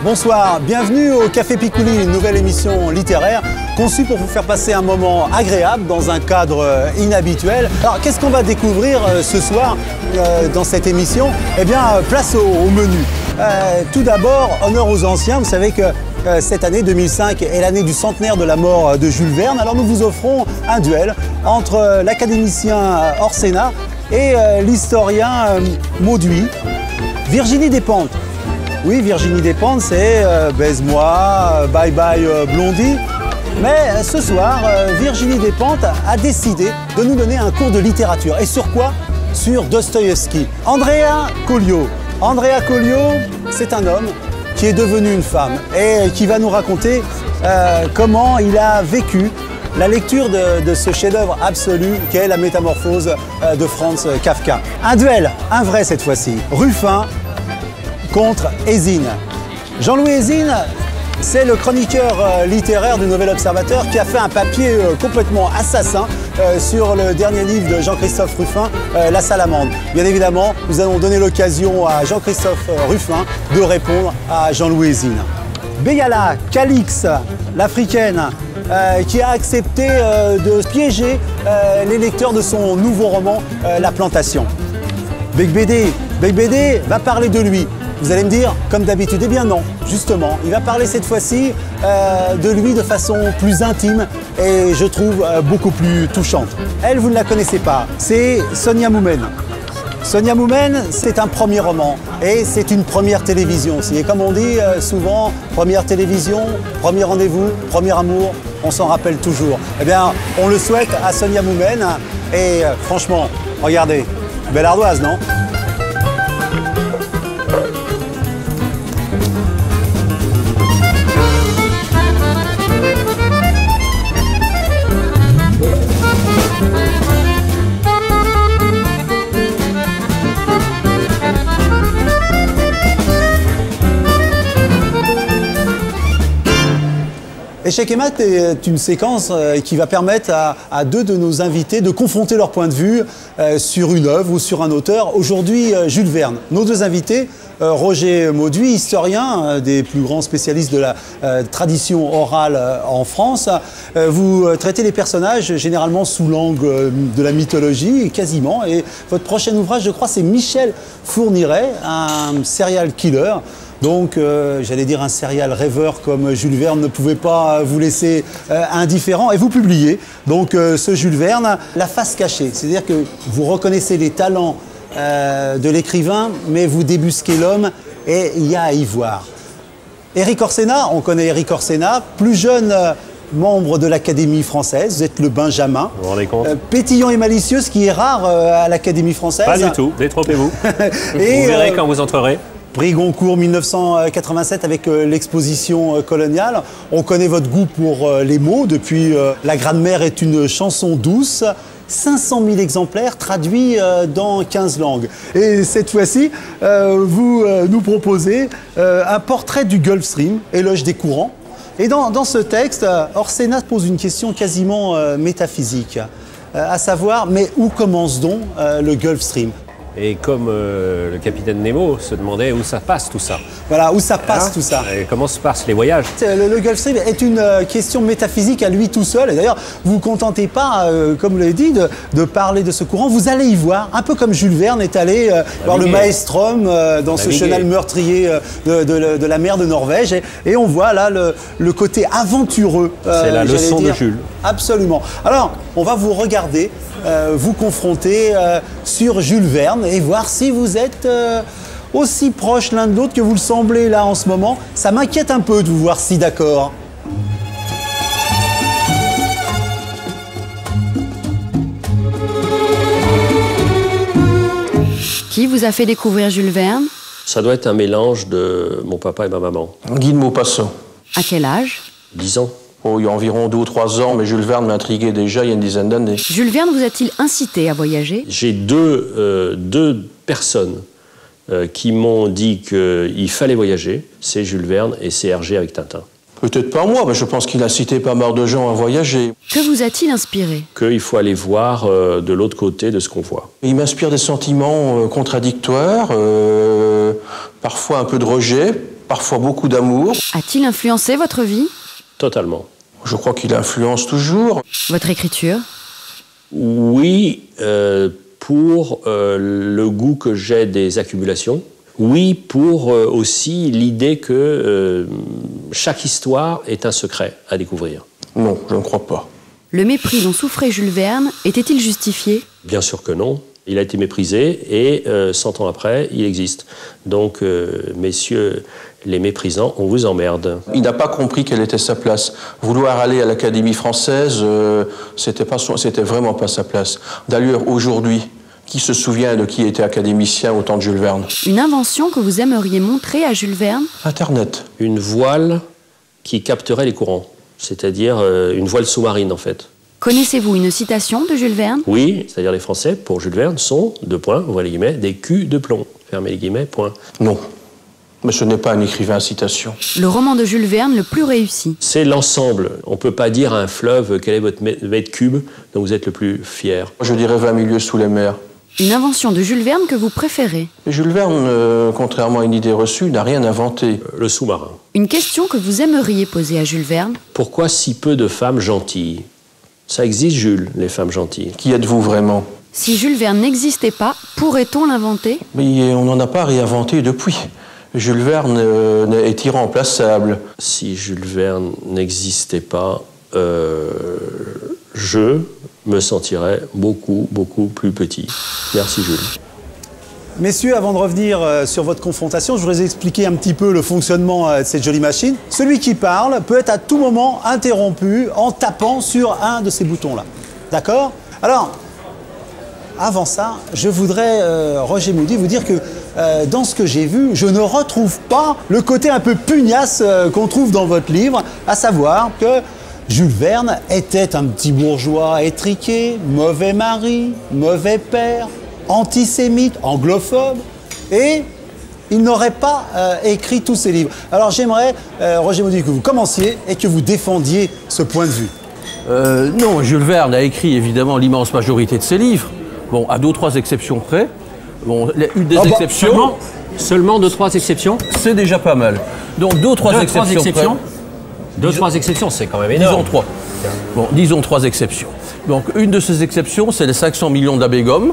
Bonsoir, bienvenue au Café Picouli, une nouvelle émission littéraire conçue pour vous faire passer un moment agréable dans un cadre inhabituel. Alors qu'est-ce qu'on va découvrir ce soir dans cette émission? Eh bien, place au menu. Tout d'abord, honneur aux anciens. Vous savez que cette année 2005 est l'année du centenaire de la mort de Jules Verne. Alors nous vous offrons un duel entre l'académicien Orsena et l'historien Mauduit. Virginie Despentes. Oui, Virginie Despentes, c'est Baise-moi, Bye Bye Blondie. Mais ce soir, Virginie Despentes a décidé de nous donner un cours de littérature. Et sur quoi? Sur Dostoïevski. Andrea Coglio. Andrea Coglio, c'est un homme qui est devenu une femme et qui va nous raconter comment il a vécu la lecture de ce chef-d'œuvre absolu qu'est La Métamorphose de Franz Kafka. Un duel, un vrai cette fois-ci. Ruffin contre Hézine. Jean-Louis Hézine, c'est le chroniqueur littéraire du Nouvel Observateur qui a fait un papier complètement assassin sur le dernier livre de Jean-Christophe Ruffin, La Salamandre. Bien évidemment, nous allons donner l'occasion à Jean-Christophe Ruffin de répondre à Jean-Louis Hézine. Beyala Calix, l'Africaine, qui a accepté de piéger les lecteurs de son nouveau roman, La Plantation. Beigbeder va parler de lui. Vous allez me dire, comme d'habitude, eh bien non, justement, il va parler cette fois-ci de lui de façon plus intime et je trouve beaucoup plus touchante. Elle, vous ne la connaissez pas, c'est Sonia Moumen. Sonia Moumen, c'est un premier roman et c'est une première télévision aussi. Et comme on dit souvent, première télévision, premier rendez-vous, premier amour, on s'en rappelle toujours. Eh bien, on le souhaite à Sonia Moumen et franchement, regardez, belle ardoise, non ? Échec et mat est une séquence qui va permettre à deux de nos invités de confronter leur point de vue sur une œuvre ou sur un auteur. Aujourd'hui, Jules Verne. Nos deux invités, Roger Mauduit, historien, des plus grands spécialistes de la tradition orale en France. Vous traitez les personnages généralement sous l'angle de la mythologie, quasiment. Et votre prochain ouvrage, je crois, c'est Michel Fourniret, un serial killer. Donc, j'allais dire un serial rêveur comme Jules Verne ne pouvait pas vous laisser indifférent. Et vous publiez donc ce Jules Verne, La face cachée. C'est-à-dire que vous reconnaissez les talents de l'écrivain, mais vous débusquez l'homme et il y a à y voir. Éric Orsena, on connaît Éric Orsena, plus jeune membre de l'Académie française, vous êtes le Benjamin. Vous vous rendez compte pétillant et malicieux, ce qui est rare à l'Académie française. Pas du tout, détrompez-vous. Vous verrez quand vous entrerez. Prix Goncourt 1987 avec l'exposition coloniale. On connaît votre goût pour les mots depuis La Grande-Mère est une chanson douce. 500 000 exemplaires traduits dans 15 langues. Et cette fois-ci, vous nous proposez un portrait du Gulf Stream, éloge des courants. Et dans ce texte, Orsena pose une question quasiment métaphysique, à savoir, mais où commence donc le Gulf Stream ? Et comme le capitaine Nemo se demandait où ça passe tout ça. Voilà, où ça passe tout ça. Et comment se passent les voyages. Le Gulf Stream est une question métaphysique à lui tout seul. Et d'ailleurs, vous ne vous contentez pas, comme vous l'avez dit, de parler de ce courant. Vous allez y voir, un peu comme Jules Verne est allé voir le Maelstrom dans ce chenal meurtrier de la mer de Norvège. Et on voit là le côté aventureux. C'est la leçon de Jules. Absolument. Alors, on va vous regarder, vous confronter sur Jules Verne et voir si vous êtes aussi proches l'un de l'autre que vous le semblez là en ce moment. Ça m'inquiète un peu de vous voir si d'accord. Qui vous a fait découvrir Jules Verne? Ça doit être un mélange de mon papa et ma maman. Guy de Maupassant. À quel âge? 10 ans. Oh, il y a environ 2 ou 3 ans, mais Jules Verne m'intriguait déjà il y a une dizaine d'années. Jules Verne vous a-t-il incité à voyager? J'ai deux personnes qui m'ont dit qu'il fallait voyager. C'est Jules Verne et c'est Hergé avec Tintin. Peut-être pas moi, mais je pense qu'il a cité pas mal de gens à voyager. Que vous a-t-il inspiré? Qu'il faut aller voir de l'autre côté de ce qu'on voit. Il m'inspire des sentiments contradictoires, parfois un peu de rejet, parfois beaucoup d'amour. A-t-il influencé votre vie? Totalement. Je crois qu'il influence toujours. Votre écriture? Oui, pour le goût que j'ai des accumulations. Oui, pour aussi l'idée que chaque histoire est un secret à découvrir. Non, je ne crois pas. Le mépris dont souffrait Jules Verne était-il justifié? Bien sûr que non. Il a été méprisé et 100 ans après, il existe. Donc, messieurs les méprisants, on vous emmerde. Il n'a pas compris quelle était sa place. Vouloir aller à l'Académie française, c'était vraiment pas sa place. D'ailleurs, aujourd'hui, qui se souvient de qui était académicien au temps de Jules Verne? Une invention que vous aimeriez montrer à Jules Verne? Internet. Une voile qui capterait les courants, c'est-à-dire une voile sous-marine en fait. Connaissez-vous une citation de Jules Verne? Oui, c'est-à-dire les Français, pour Jules Verne, sont, deux points, ouvrez les guillemets, des culs de plomb. Fermez les guillemets, point. Non, mais ce n'est pas un écrivain à citation. Le roman de Jules Verne le plus réussi? C'est l'ensemble. On ne peut pas dire à un fleuve quel est votre mètre cube dont vous êtes le plus fier. Je dirais 20 milieux sous les mers. Une invention de Jules Verne que vous préférez? Jules Verne, contrairement à une idée reçue, n'a rien inventé. Le sous-marin. Une question que vous aimeriez poser à Jules Verne? Pourquoi si peu de femmes gentilles? Ça existe, Jules, les femmes gentilles. Qui êtes-vous vraiment? Si Jules Verne n'existait pas, pourrait-on l'inventer? Mais on n'en a pas réinventé depuis. Jules Verne est irremplaçable. Si Jules Verne n'existait pas, je me sentirais beaucoup, beaucoup plus petit. Merci, Jules. Messieurs, avant de revenir sur votre confrontation, je voudrais expliquer un petit peu le fonctionnement de cette jolie machine. Celui qui parle peut être à tout moment interrompu en tapant sur un de ces boutons-là. D'accord? Alors, avant ça, je voudrais, Roger Moody, vous dire que dans ce que j'ai vu, je ne retrouve pas le côté un peu pugnace qu'on trouve dans votre livre, à savoir que Jules Verne était un petit bourgeois étriqué, mauvais mari, mauvais père, antisémite, anglophobe, et il n'aurait pas écrit tous ses livres. Alors j'aimerais, Roger Moody, que vous commenciez et que vous défendiez ce point de vue. Non, Jules Verne a écrit évidemment l'immense majorité de ses livres. Bon, à 2 ou 3 exceptions près. Bon, une des exceptions... Seulement 2 ou 3 exceptions? C'est déjà pas mal. Donc 2 ou 3 exceptions près. 2 ou 3 exceptions, c'est quand même énorme. Disons 3. Bon, disons 3 exceptions. Donc une de ces exceptions, c'est les 500 millions d'abbé Gomme.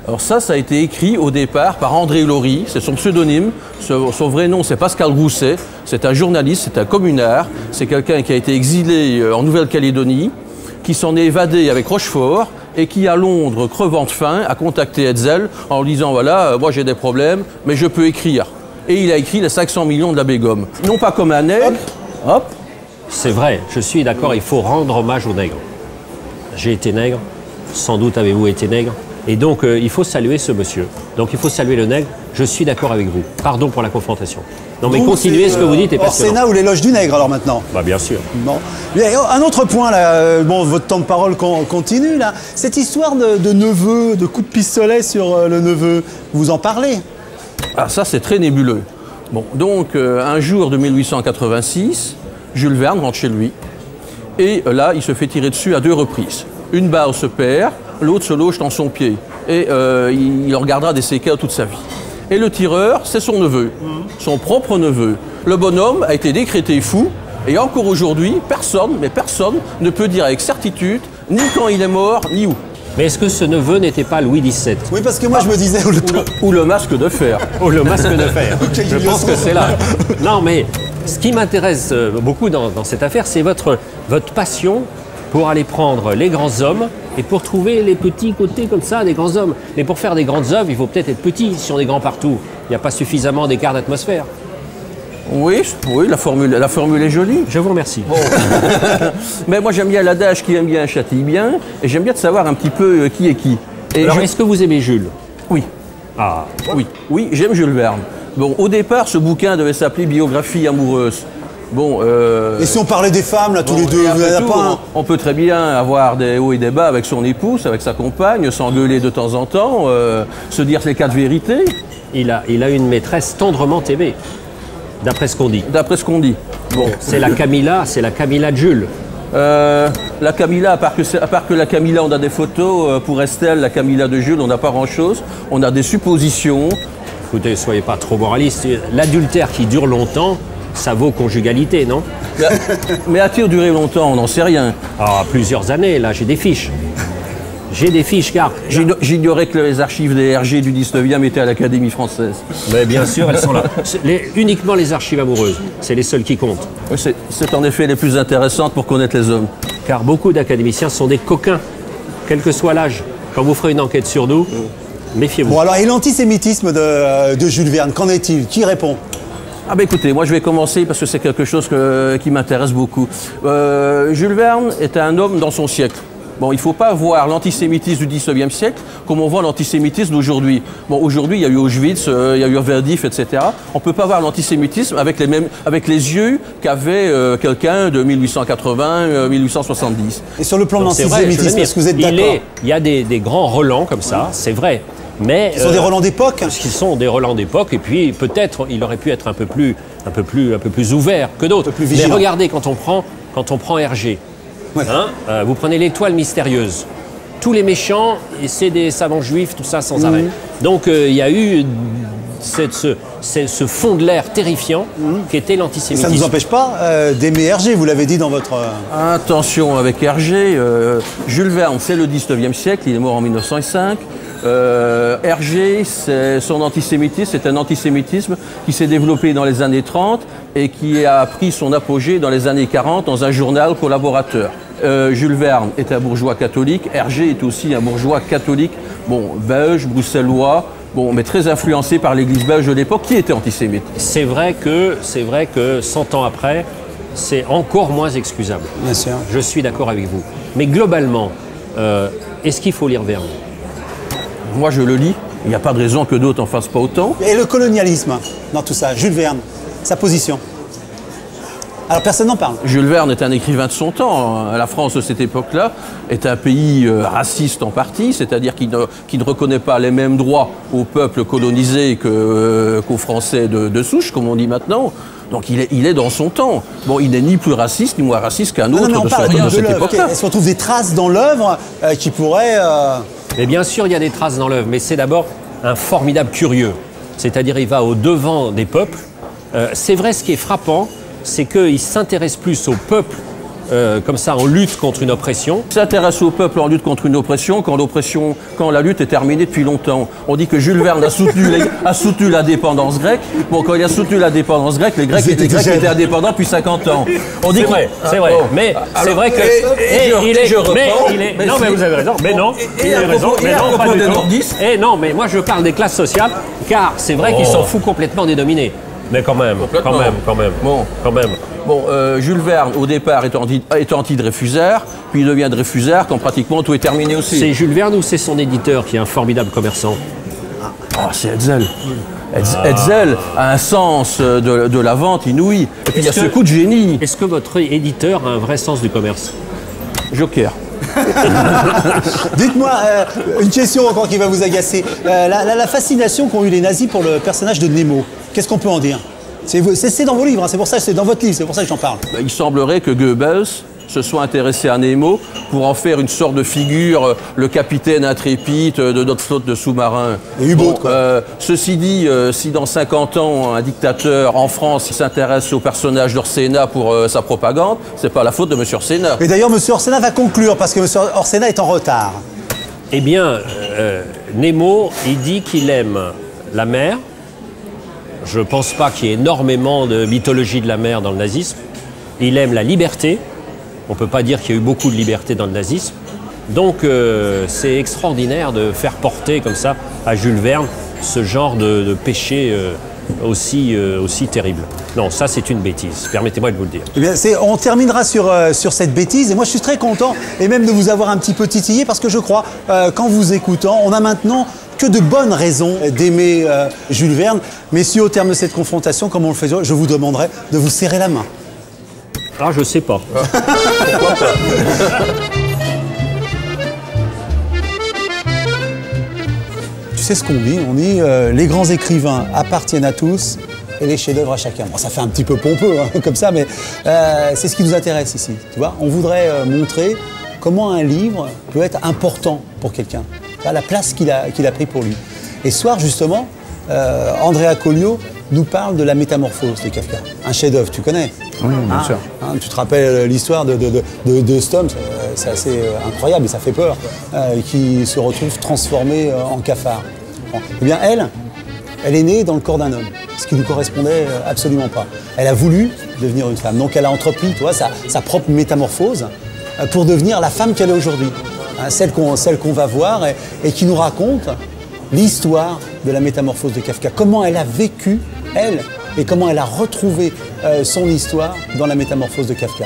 Alors ça a été écrit au départ par André Laurie, c'est son pseudonyme. Son vrai nom, c'est Pascal Grousset. C'est un journaliste, c'est un communard. C'est quelqu'un qui a été exilé en Nouvelle-Calédonie, qui s'en est évadé avec Rochefort et qui, à Londres, crevant de faim, a contacté Hetzel en lui disant « Voilà, moi j'ai des problèmes, mais je peux écrire ». Et il a écrit les 500 millions de l'abbé Gomme. Non pas comme un nègre, hop. C'est vrai, je suis d'accord, il faut rendre hommage aux nègres. J'ai été nègre, sans doute avez-vous été nègre. Et donc, il faut saluer ce monsieur. Donc, il faut saluer le nègre. Je suis d'accord avec vous. Pardon pour la confrontation. Non, mais continuez, ce que vous dites est passionnant. Sénat ou l'éloge du nègre, alors, maintenant? Bah, bien sûr. Bon. Un autre point, là, bon, votre temps de parole continue, là. Cette histoire de neveu, de coup de pistolet sur le neveu, vous en parlez? Ah, ça, c'est très nébuleux. Bon, donc, un jour de 1886, Jules Verne rentre chez lui. Et là, il se fait tirer dessus à 2 reprises. Une balle se perd, l'autre se loge dans son pied. Et il en regardera des séquelles toute sa vie. Et le tireur, c'est son neveu, son propre neveu. Le bonhomme a été décrété fou, et encore aujourd'hui, personne ne peut dire avec certitude ni quand il est mort, ni où. Mais est-ce que ce neveu n'était pas Louis XVII? Oui, parce que moi, je me disais... Ou le masque de fer. Ou le masque de fer. Je pense que c'est là. Non, mais ce qui m'intéresse beaucoup dans cette affaire, c'est votre passion pour aller prendre les grands hommes et pour trouver les petits côtés comme ça des grands hommes. Mais pour faire des grandes œuvres, il faut peut-être être petit si on est grand partout. Il n'y a pas suffisamment d'écart d'atmosphère. Oui, la formule est jolie. Je vous remercie. Bon. Mais moi, j'aime bien l'adage qui aime bien châtie bien, et j'aime bien de savoir un petit peu qui est qui. Et alors, est-ce que vous aimez Jules? Oui. Ah. Oui, j'aime Jules Verne. Bon, au départ, ce bouquin devait s'appeler Biographie amoureuse. Bon, et si on parlait des femmes, là, tous les deux, vous n'avez pas... On peut très bien avoir des hauts et des bas avec son épouse, avec sa compagne, s'engueuler de temps en temps, se dire les 4 vérités. Il a une maîtresse tendrement aimée. D'après ce qu'on dit. D'après ce qu'on dit. Bon. C'est la Camilla de Jules. La Camilla, à part que la Camilla, on a des photos. Pour Estelle, la Camilla de Jules, on n'a pas grand-chose. On a des suppositions. Écoutez, soyez pas trop moraliste. L'adultère qui dure longtemps, ça vaut conjugalité, non? Mais a-t-il duré longtemps? On n'en sait rien. Ah, plusieurs années, là, j'ai des fiches. J'ai des fiches, car... J'ignorais que les archives des RG du 19e étaient à l'Académie française. Mais bien sûr, elles sont là. Uniquement les archives amoureuses, c'est les seules qui comptent. C'est en effet les plus intéressantes pour connaître les hommes. Car beaucoup d'académiciens sont des coquins, quel que soit l'âge. Quand vous ferez une enquête sur nous, méfiez-vous. Bon alors, et l'antisémitisme de Jules Verne, qu'en est-il? Qui répond? Ah ben écoutez, moi je vais commencer parce que c'est quelque chose qui m'intéresse beaucoup. Jules Verne est un homme dans son siècle. Bon, il ne faut pas voir l'antisémitisme du 19e siècle comme on voit l'antisémitisme d'aujourd'hui. Bon, aujourd'hui, il y a eu Auschwitz, il y a eu Verdif, etc. On ne peut pas voir l'antisémitisme avec les yeux qu'avait quelqu'un de 1880, 1870. Et sur le plan de l'antisémitisme, est-ce que vous êtes d'accord? Il y a des grands relents comme ça, c'est vrai. Mais, ce sont des relents d'époque? Ce sont des relents d'époque, et puis peut-être il aurait pu être un peu plus ouvert que d'autres. Mais regardez, quand on prend Hergé, ouais. Vous prenez l'étoile mystérieuse. Tous les méchants, c'est des savants juifs, tout ça sans arrêt. Donc il y a eu ce fond de l'air terrifiant qui était l'antisémitisme. Ça ne nous empêche pas d'aimer Hergé, vous l'avez dit dans votre... Attention avec Hergé, Jules Verne, c'est le 19e siècle, il est mort en 1905. Hergé, son antisémitisme, c'est un antisémitisme qui s'est développé dans les années 30 et qui a pris son apogée dans les années 40 dans un journal collaborateur. Jules Verne est un bourgeois catholique, Hergé est aussi un bourgeois catholique, bon, belge, bruxellois, bon, mais très influencé par l'église belge de l'époque, qui était antisémite. C'est vrai que 100 ans après, c'est encore moins excusable. Bien sûr. Je suis d'accord avec vous. Mais globalement, est-ce qu'il faut lire Verne? Moi, je le lis. Il n'y a pas de raison que d'autres n'en fassent pas autant. Et le colonialisme dans tout ça, Jules Verne, sa position? Alors, personne n'en parle. Jules Verne est un écrivain de son temps. La France de cette époque-là est un pays raciste en partie, c'est-à-dire qui ne reconnaît pas les mêmes droits aux peuples colonisés qu'aux Français de souche, comme on dit maintenant. Donc il est dans son temps. Bon, il n'est ni plus raciste, ni moins raciste qu'un autre de cette époque-là. Est-ce qu'on trouve des traces dans l'œuvre qui pourraient... Mais bien sûr, il y a des traces dans l'œuvre, mais c'est d'abord un formidable curieux. C'est-à-dire, il va au-devant des peuples. C'est vrai, ce qui est frappant, c'est qu'il s'intéresse plus au peuple, comme ça, en lutte contre une oppression. Il s'intéresse au peuple en lutte contre une oppression quand la lutte est terminée depuis longtemps. On dit que Jules Verne a soutenu l'indépendance grecque. Bon, quand il a soutenu l'indépendance grecque, les Grecs étaient indépendants depuis 50 ans. On dit c'est vrai. Mais c'est vrai que... Non, mais vous avez raison. Mais non, il a raison. Mais non, pas du tout. Et non, mais moi, je parle des classes sociales, car c'est vrai qu'ils s'en foutent complètement des dominés. Mais quand même. Bon, quand même. Bon, Jules Verne, au départ, est anti-Dreyfusard, puis il devient Dreyfusard quand pratiquement tout est terminé aussi. C'est Jules Verne ou c'est son éditeur qui est un formidable commerçant? Ah, c'est Hetzel. Hetzel a un sens de la vente inouï. Et puis il y a ce coup de génie. Est-ce que votre éditeur a un vrai sens du commerce? Joker. Dites-moi, une question encore qui va vous agacer. La fascination qu'ont eu les nazis pour le personnage de Nemo, qu'est-ce qu'on peut en dire? C'est dans vos livres, hein, c'est pour ça, c'est dans votre livre, c'est pour ça que j'en parle. Il semblerait que Goebbels se soit intéressé à Nemo pour en faire une sorte de figure, le capitaine intrépide de notre flotte de sous-marins. Bon, ceci dit, si dans 50 ans, un dictateur en France s'intéresse au personnage d'Orsena pour sa propagande, c'est pas la faute de M. Orsena. Et d'ailleurs, M. Orsena va conclure, parce que M. Orsena est en retard. Eh bien, Nemo, il dit qu'il aime la mer. Je ne pense pas qu'il y ait énormément de mythologie de la mer dans le nazisme. Il aime la liberté. On ne peut pas dire qu'il y a eu beaucoup de liberté dans le nazisme. Donc c'est extraordinaire de faire porter comme ça à Jules Verne ce genre de péché aussi terrible. Non, ça c'est une bêtise, permettez-moi de vous le dire. Eh bien, on terminera sur cette bêtise et moi je suis très content et même de vous avoir un petit peu titillé parce que je crois qu'en vous écoutant, on a maintenant que de bonnes raisons d'aimer Jules Verne. Messieurs, au terme de cette confrontation, comme on le faisait, je vous demanderai de vous serrer la main. Ah, je sais pas. Tu sais ce qu'on dit? On dit les grands écrivains appartiennent à tous, et les chefs-d'œuvre à chacun. Bon, ça fait un petit peu pompeux hein, comme ça, mais c'est ce qui nous intéresse ici. Tu vois, on voudrait montrer comment un livre peut être important pour quelqu'un, la place qu'il a pris pour lui. Et ce soir, justement, Andrea Coglio nous parle de la métamorphose de Kafka. Un chef-d'œuvre, tu connais? Oui, bien sûr. Tu te rappelles l'histoire de cet homme, c'est assez incroyable et ça fait peur, qui se retrouve transformé en cafard. Bon. Eh bien, elle est née dans le corps d'un homme, ce qui ne lui correspondait absolument pas. Elle a voulu devenir une femme, donc elle a entrepris, tu vois, sa propre métamorphose pour devenir la femme qu'elle est aujourd'hui. Celle qu'on va voir et qui nous raconte l'histoire de la métamorphose de Kafka. Comment elle a vécu, elle, et comment elle a retrouvé son histoire dans la métamorphose de Kafka.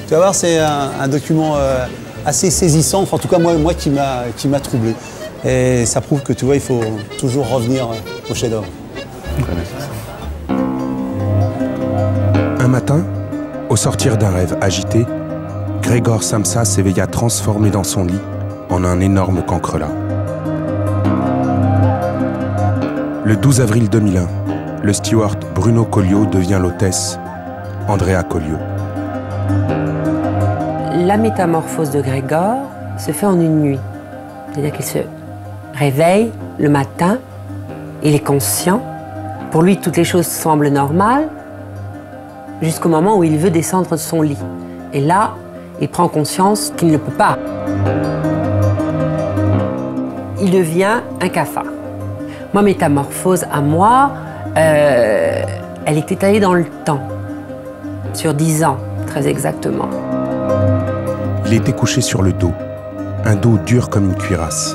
Tu vas voir, c'est un document assez saisissant, enfin, en tout cas moi qui m'a troublé. Et ça prouve que tu vois, il faut toujours revenir au chef-d'œuvre. Un matin, au sortir d'un rêve agité, Grégor Samsa s'éveilla transformé dans son lit en un énorme cancrelat. Le 12 avril 2001, le steward Bruno Coglio devient l'hôtesse Andrea Coglio. La métamorphose de Grégor se fait en une nuit. C'est-à-dire qu'il se réveille le matin, il est conscient. Pour lui, toutes les choses semblent normales, jusqu'au moment où il veut descendre de son lit. Et là, il prend conscience qu'il ne peut pas. Il devient un cafard. Ma métamorphose à moi, elle est étalée dans le temps, sur 10 ans, très exactement. Il était couché sur le dos, un dos dur comme une cuirasse.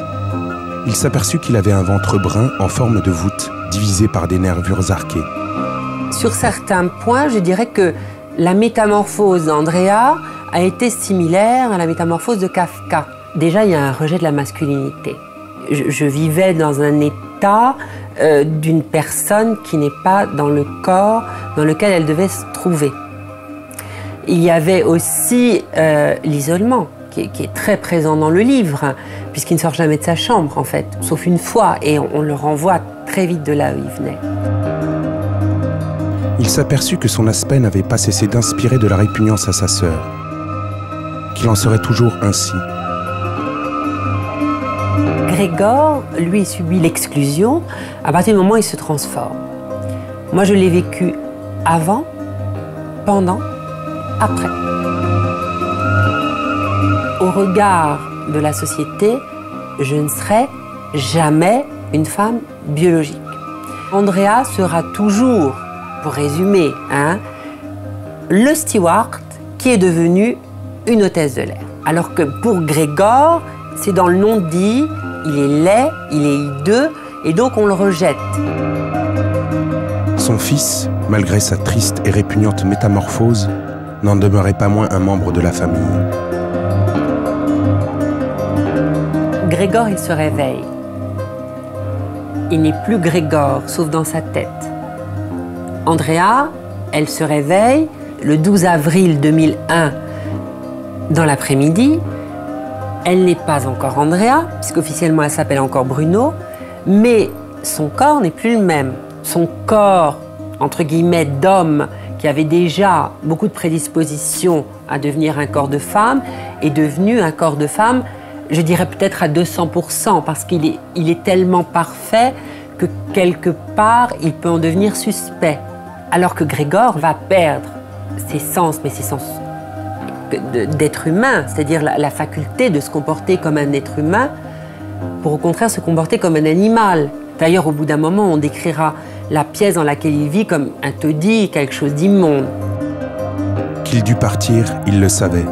Il s'aperçut qu'il avait un ventre brun en forme de voûte, divisé par des nervures arquées. Sur certains points, je dirais que la métamorphose d'Andrea a été similaire à la métamorphose de Kafka. Déjà, il y a un rejet de la masculinité. Je vivais dans un état d'une personne qui n'est pas dans le corps dans lequel elle devait se trouver. Il y avait aussi l'isolement, qui est très présent dans le livre, puisqu'il ne sort jamais de sa chambre, en fait, sauf une fois, et on le renvoie très vite de là où il venait. Il s'aperçut que son aspect n'avait pas cessé d'inspirer de la répugnance à sa sœur, qu'il en serait toujours ainsi. Grégor, lui, subit l'exclusion à partir du moment où il se transforme. Moi, je l'ai vécu avant, pendant, après. Au regard de la société, je ne serai jamais une femme biologique. Andrea sera toujours, pour résumer, le steward qui est devenu une hôtesse de l'air. Alors que pour Grégor, c'est dans le non-dit, il est laid, il est hideux, et donc on le rejette. Son fils, malgré sa triste et répugnante métamorphose, n'en demeurait pas moins un membre de la famille. Grégor, il se réveille. Il n'est plus Grégor, sauf dans sa tête. Andrea, elle se réveille le 12 avril 2001 dans l'après-midi. Elle n'est pas encore Andrea, puisqu'officiellement elle s'appelle encore Bruno, mais son corps n'est plus le même. Son corps, entre guillemets, d'homme, qui avait déjà beaucoup de prédispositions à devenir un corps de femme, est devenu un corps de femme, je dirais peut-être à 200%, parce qu'il est tellement parfait que quelque part, il peut en devenir suspect. Alors que Grégor va perdre ses sens, mais ses sens d'être humain, c'est-à-dire la faculté de se comporter comme un être humain, pour au contraire se comporter comme un animal. D'ailleurs, au bout d'un moment, on décrira la pièce dans laquelle il vit comme un taudis, quelque chose d'immonde. Qu'il dut partir, il le savait.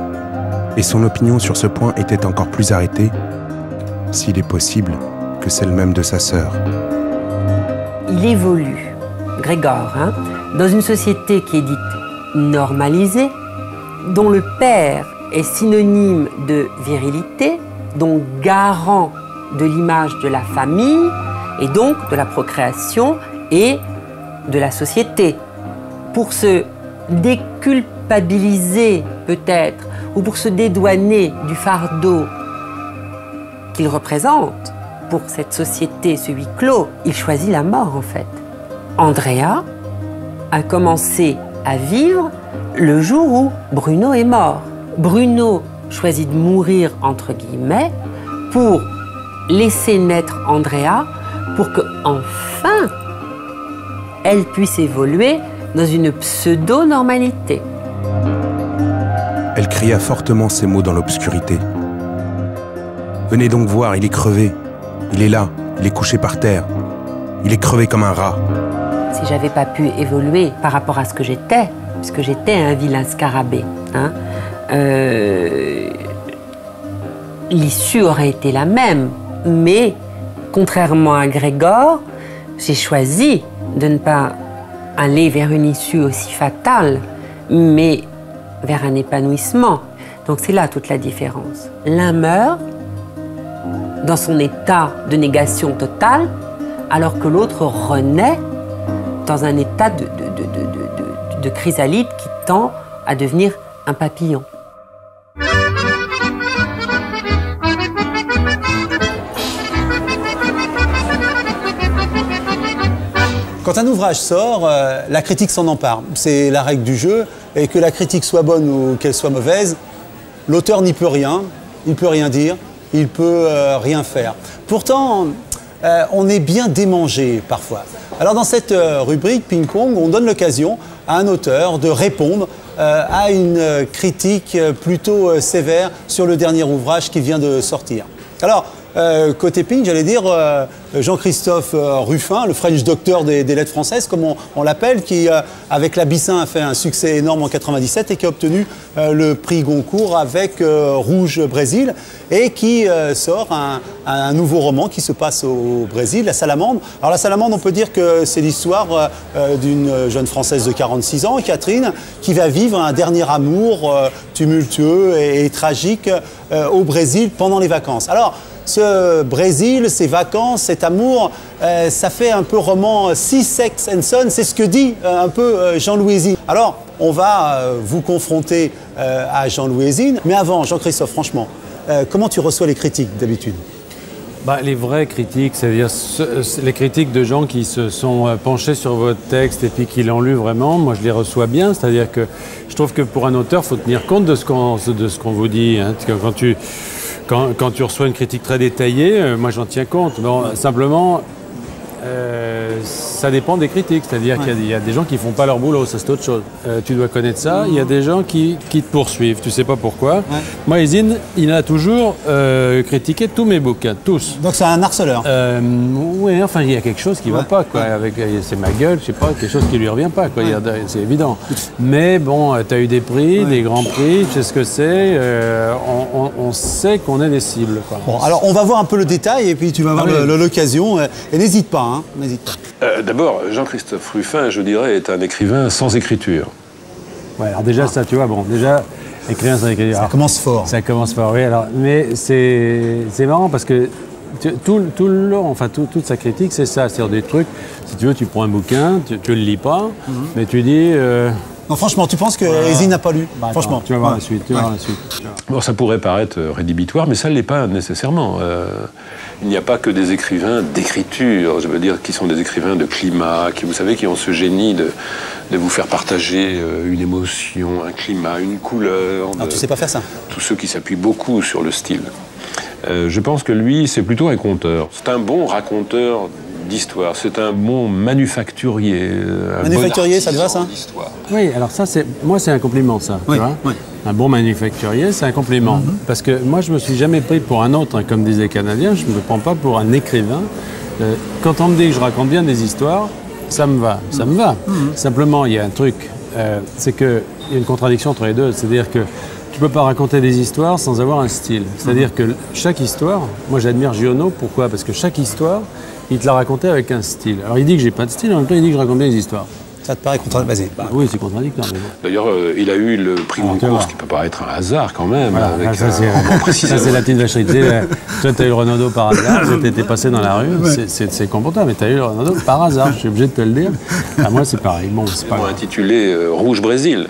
Et son opinion sur ce point était encore plus arrêtée, s'il est possible, que celle même de sa sœur. Il évolue, Grégor, dans une société qui est dite normalisée, dont le père est synonyme de virilité, donc garant de l'image de la famille, et donc de la procréation et de la société. Pour se déculpabiliser peut-être, ou pour se dédouaner du fardeau qu'il représente pour cette société, ce huis clos, il choisit la mort en fait. Andrea a commencé à vivre le jour où Bruno est mort. Bruno choisit de mourir, entre guillemets, pour laisser naître Andrea, pour que enfin elle puisse évoluer dans une pseudo-normalité. Elle cria fortement ces mots dans l'obscurité. Venez donc voir, il est crevé. Il est là, il est couché par terre. Il est crevé comme un rat. Si j'avais pas pu évoluer par rapport à ce que j'étais, puisque j'étais un vilain scarabée, hein, l'issue aurait été la même. Mais, contrairement à Grégor, j'ai choisi de ne pas aller vers une issue aussi fatale, mais vers un épanouissement. Donc c'est là toute la différence. L'un meurt dans son état de négation totale, alors que l'autre renaît dans un état de chrysalide qui tend à devenir un papillon. Quand un ouvrage sort, la critique s'en empare. C'est la règle du jeu. Et que la critique soit bonne ou qu'elle soit mauvaise, l'auteur n'y peut rien, il ne peut rien dire, il ne peut rien faire. Pourtant, on est bien démangé parfois. Alors dans cette rubrique ping-pong, on donne l'occasion à un auteur de répondre à une critique plutôt sévère sur le dernier ouvrage qui vient de sortir. Alors, côté ping, j'allais dire Jean-Christophe Ruffin, le French Doctor des lettres françaises, comme on l'appelle, qui, avec l'Abyssin, a fait un succès énorme en 97 et qui a obtenu le prix Goncourt avec Rouge Brésil et qui sort un nouveau roman qui se passe au Brésil, La Salamandre. Alors La Salamandre, on peut dire que c'est l'histoire d'une jeune Française de 46 ans, Catherine, qui va vivre un dernier amour tumultueux et tragique au Brésil pendant les vacances. Alors, ce Brésil, ces vacances, cet amour, ça fait un peu roman Sea, Sex and Son, c'est ce que dit un peu Jean Louésine. Alors, on va vous confronter à Jean Louésine, mais avant, Jean-Christophe, franchement, comment tu reçois les critiques d'habitude ? Les vraies critiques, c'est-à-dire les critiques de gens qui se sont penchés sur votre texte et puis qui l'ont lu vraiment, moi je les reçois bien, c'est-à-dire que je trouve que pour un auteur, il faut tenir compte de ce qu'on vous dit. Hein. Quand tu reçois une critique très détaillée, moi j'en tiens compte. Bon, simplement, ça dépend des critiques. C'est-à-dire qu'il y a des gens qui ne font pas leur boulot, ça c'est autre chose. Tu dois connaître ça. Il y a des gens qui te poursuivent, tu ne sais pas pourquoi. Ouais. Moi, Ésine, il a toujours critiqué tous mes bouquins, tous. Donc c'est un harceleur. Oui, enfin, il y a quelque chose qui ne va pas. Quoi. C'est ma gueule, je sais pas, quelque chose qui ne lui revient pas. Quoi. C'est évident. Mais bon, tu as eu des prix, des grands prix, tu sais ce que c'est. On sait qu'on est des cibles. Quoi. Bon, alors on va voir un peu le détail et puis tu vas avoir l'occasion. Et n'hésite pas. Hein, n'hésite pas. D'abord, Jean-Christophe Ruffin, je dirais, est un écrivain sans écriture. Ouais, alors déjà, ça, tu vois, bon, déjà, écrivain sans écriture. Ça commence fort. Ça commence fort, oui. Alors, mais c'est marrant parce que tout le long, enfin, toute sa critique, c'est ça. C'est-à-dire des trucs, si tu veux, tu prends un bouquin, tu le lis pas, mais tu dis... Non, franchement, tu penses que Ésine n'a pas lu franchement. Tu vas voir la suite. Bon, ça pourrait paraître rédhibitoire, mais ça ne l'est pas nécessairement. Il n'y a pas que des écrivains d'écriture, je veux dire, qui sont des écrivains de climat, qui, vous savez, qui ont ce génie de vous faire partager une émotion, un climat, une couleur. Ah, tu sais pas faire ça. Tous ceux qui s'appuient beaucoup sur le style. Je pense que lui, c'est plutôt un conteur. C'est un bon raconteur d'histoire. C'est un bon manufacturier. Manufacturier, ça te va, ça ? Oui, alors ça, moi, c'est un compliment, ça. Tu vois un bon manufacturier, c'est un compliment. Parce que moi, je me suis jamais pris pour un autre, hein, comme disaient les Canadiens. Je ne me prends pas pour un écrivain. Quand on me dit que je raconte bien des histoires, ça me va. Ça me va. Simplement, il y a un truc, c'est qu'il y a une contradiction entre les deux. C'est-à-dire que tu ne peux pas raconter des histoires sans avoir un style. C'est-à-dire que chaque histoire, moi j'admire Giono, pourquoi ? Parce que chaque histoire, il te l'a raconté avec un style. Alors il dit que j'ai pas de style, en même temps il dit que je raconte bien des histoires. Ça te paraît contradictoire ? Oui, c'est contradictoire. D'ailleurs, il a eu le prix Goncourt, ce qui peut paraître un hasard quand même. Voilà, avec ça c'est la petite vacherie. Toi, tu as eu le Renaudot par hasard, t'étais passé dans la rue, c'est confortable, mais tu as eu le Renaudot par hasard, je suis obligé de te le dire. Moi, c'est pareil. Bon, c'est pas intitulé Rouge Brésil.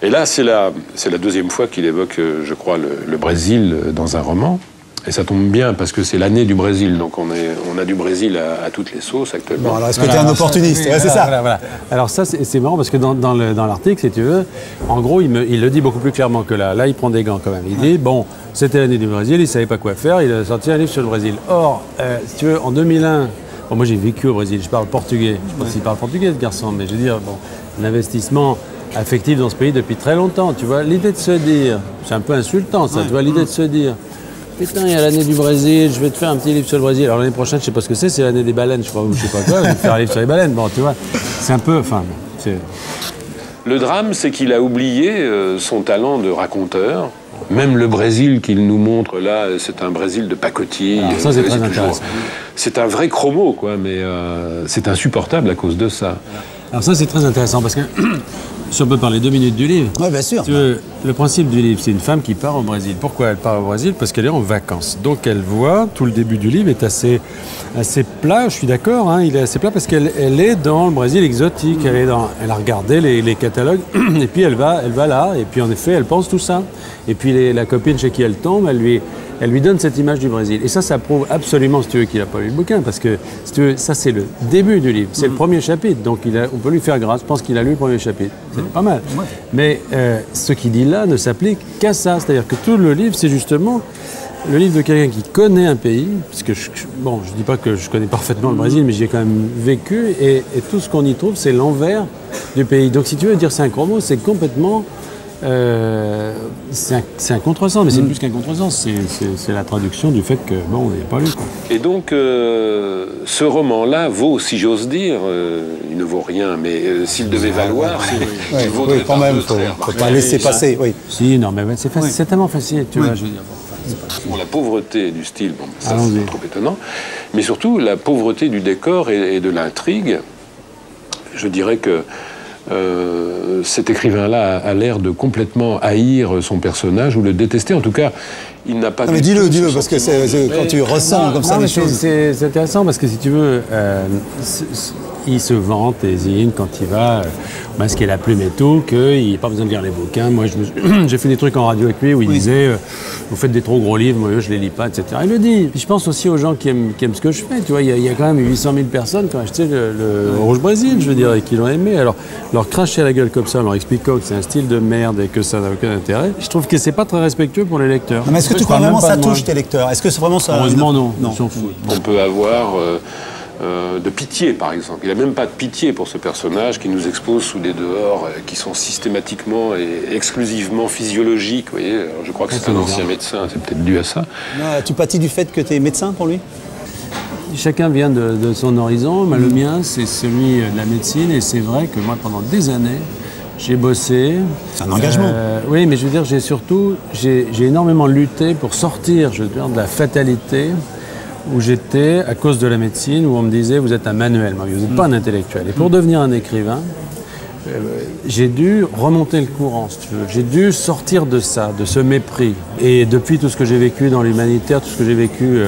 Et là, c'est la deuxième fois qu'il évoque, je crois, le Brésil dans un roman. Et ça tombe bien parce que c'est l'année du Brésil, donc on a du Brésil à toutes les sauces actuellement. Bon, alors est-ce que tu es un opportuniste? Oui, ouais, c'est ça. Voilà. Alors ça, c'est marrant parce que dans l'article, si tu veux, en gros, il le dit beaucoup plus clairement que là. Là, il prend des gants quand même. Il dit, bon, c'était l'année du Brésil, il ne savait pas quoi faire, il a sorti un livre sur le Brésil. Or, si tu veux, en 2001, bon, moi j'ai vécu au Brésil, je parle portugais. Je ne sais pas s'il parle portugais, ce garçon, mais je veux dire, bon, l'investissement affectif dans ce pays depuis très longtemps, tu vois. L'idée de se dire, c'est un peu insultant ça, tu vois, l'idée de se dire, putain, il y a l'année du Brésil, je vais te faire un petit livre sur le Brésil. Alors l'année prochaine, je sais pas ce que c'est l'année des baleines, je sais pas quoi, je vais te faire un livre sur les baleines. Bon, tu vois, c'est un peu, enfin, c'est... Le drame, c'est qu'il a oublié son talent de raconteur. Même le Brésil qu'il nous montre là, c'est un Brésil de pacotille. Alors ça, c'est très intéressant. C'est un vrai chromo, quoi, mais c'est insupportable à cause de ça. Alors ça, c'est très intéressant parce que si on peut parler 2 minutes du livre. Oui, bien sûr. Tu veux, le principe du livre, c'est une femme qui part au Brésil. Pourquoi elle part au Brésil? Parce qu'elle est en vacances. Donc elle voit, tout le début du livre est assez plat, je suis d'accord, hein, il est assez plat parce qu'elle est dans le Brésil exotique. Elle a regardé les catalogues et puis elle va là et puis en effet, elle pense tout ça. Et puis la copine chez qui elle tombe, elle lui donne cette image du Brésil. Et ça prouve absolument, si tu veux, qu'il n'a pas lu le bouquin, parce que, si tu veux, ça c'est le début du livre, c'est le premier chapitre, donc on peut lui faire grâce, je pense qu'il a lu le premier chapitre, c'est pas mal. Ouais. Mais ce qu'il dit là ne s'applique qu'à ça, c'est-à-dire que tout le livre, c'est justement le livre de quelqu'un qui connaît un pays, parce que, je dis pas que je connais parfaitement le Brésil, mais j'y ai quand même vécu, et tout ce qu'on y trouve, c'est l'envers du pays. Donc si tu veux dire c'est un chromo, c'est complètement... c'est un contresens, mais c'est plus qu'un contresens, c'est la traduction du fait que, bon, on n'est pas lu, quoi. Et donc, ce roman-là vaut, si j'ose dire, il ne vaut rien, mais s'il devait valoir, il vaudrait quand même, il ne faut pas laisser passer, oui. Si, non, mais c'est tellement facile, tu vois, je veux dire. Bon, la pauvreté du style, bon, ça c'est trop étonnant, mais surtout la pauvreté du décor et de l'intrigue. Je dirais que cet écrivain-là a l'air de complètement haïr son personnage ou le détester. En tout cas, il n'a pas... Non mais dis-le, parce que quand tu ressens comme ça les choses... C'est intéressant parce que si tu veux, il se vante, Zine, quand il va masquer la plume et tout, qu'il n'a pas besoin de lire les bouquins. Moi, j'ai fait des trucs en radio avec lui où il disait vous faites des trop gros livres, moi je les lis pas, etc. Il le dit. Puis je pense aussi aux gens qui aiment ce que je fais. Tu vois, il y a quand même 800 000 personnes qui ont acheté le Rouge Brésil, je veux dire, et qui l'ont aimé. Alors, leur cracher à la gueule comme ça, en leur expliquant que c'est un style de merde et que ça n'a aucun intérêt, je trouve que c'est pas très respectueux pour les lecteurs. Non, mais est-ce que tu crois vraiment ça touche tes lecteurs? Est-ce que c'est vraiment ça? Heureusement, non. Ils s'en foutent. On peut avoir de pitié, par exemple. Il n'a même pas de pitié pour ce personnage qui nous expose sous des dehors qui sont systématiquement et exclusivement physiologiques. Vous voyez, alors, je crois que c'est un ancien médecin, c'est peut-être dû à ça. Non, tu pâtis du fait que tu es médecin pour lui? Chacun vient de son horizon. Le mien, c'est celui de la médecine. Et c'est vrai que moi, pendant des années, j'ai bossé. C'est un engagement. Oui, mais je veux dire, j'ai énormément lutté pour sortir, je veux dire, de la fatalité où j'étais à cause de la médecine, où on me disait vous êtes un manuel, vous n'êtes pas un intellectuel. Et pour devenir un écrivain, j'ai dû remonter le courant, si tu veux. J'ai dû sortir de ça, de ce mépris. Et depuis tout ce que j'ai vécu dans l'humanitaire, tout ce que j'ai vécu,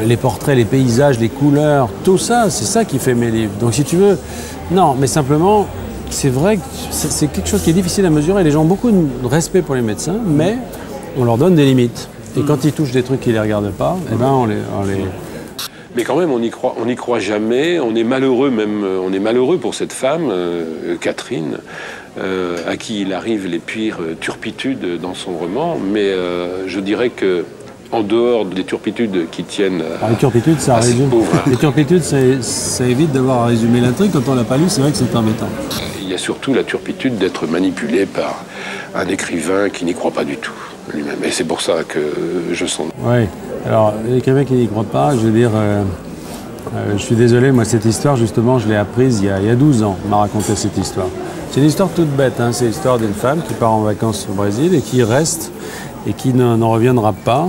les portraits, les paysages, les couleurs, tout ça, c'est ça qui fait mes livres. Donc si tu veux, non, mais simplement, c'est vrai que c'est quelque chose qui est difficile à mesurer. Les gens ont beaucoup de respect pour les médecins, mais on leur donne des limites. Et quand ils touchent des trucs qui ne les regardent pas, eh ben on les... Mais quand même, on n'y croit jamais. On est malheureux pour cette femme, Catherine, à qui il arrive les pires turpitudes dans son roman. Mais je dirais que en dehors des turpitudes qui tiennent les turpitudes, ça résume. Les turpitudes, ça évite d'avoir à résumer l'intrigue. Quand on l'a pas lu, c'est vrai que c'est embêtant. Il y a surtout la turpitude d'être manipulé par un écrivain qui n'y croit pas du tout lui-même. Et c'est pour ça que je sens... Oui. Alors, l'écrivain qui n'y croit pas, je veux dire... je suis désolé, moi, cette histoire, justement, je l'ai apprise il y a 12 ans. On m'a raconté cette histoire. C'est une histoire toute bête, hein. C'est l'histoire d'une femme qui part en vacances au Brésil et qui reste et qui n'en reviendra pas.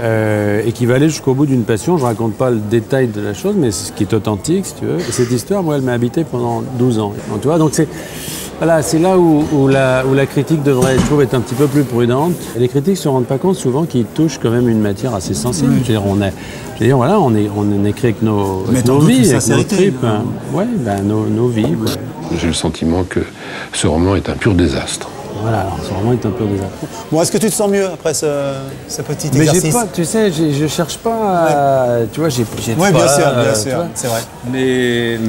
Et qui va aller jusqu'au bout d'une passion. Je ne raconte pas le détail de la chose, mais c'est ce qui est authentique, si tu veux. Et cette histoire, moi, elle m'a habité pendant 12 ans. Donc, tu vois, donc c'est là où la critique devrait, je trouve, être un petit peu plus prudente. Et les critiques ne se rendent pas compte souvent qu'ils touchent quand même une matière assez sensible. Je veux dire, voilà, on écrit avec nos vies, avec nos tripes. Ouais, ben, nos vies. J'ai le sentiment que ce roman est un pur désastre. Voilà, alors en ce moment, il est un peu en désaccord. Bon, est-ce que tu te sens mieux après ce petit Mais exercice? pas, tu sais, je cherche pas à... Tu vois, j'ai Oui, bien sûr, c'est vrai. Mais...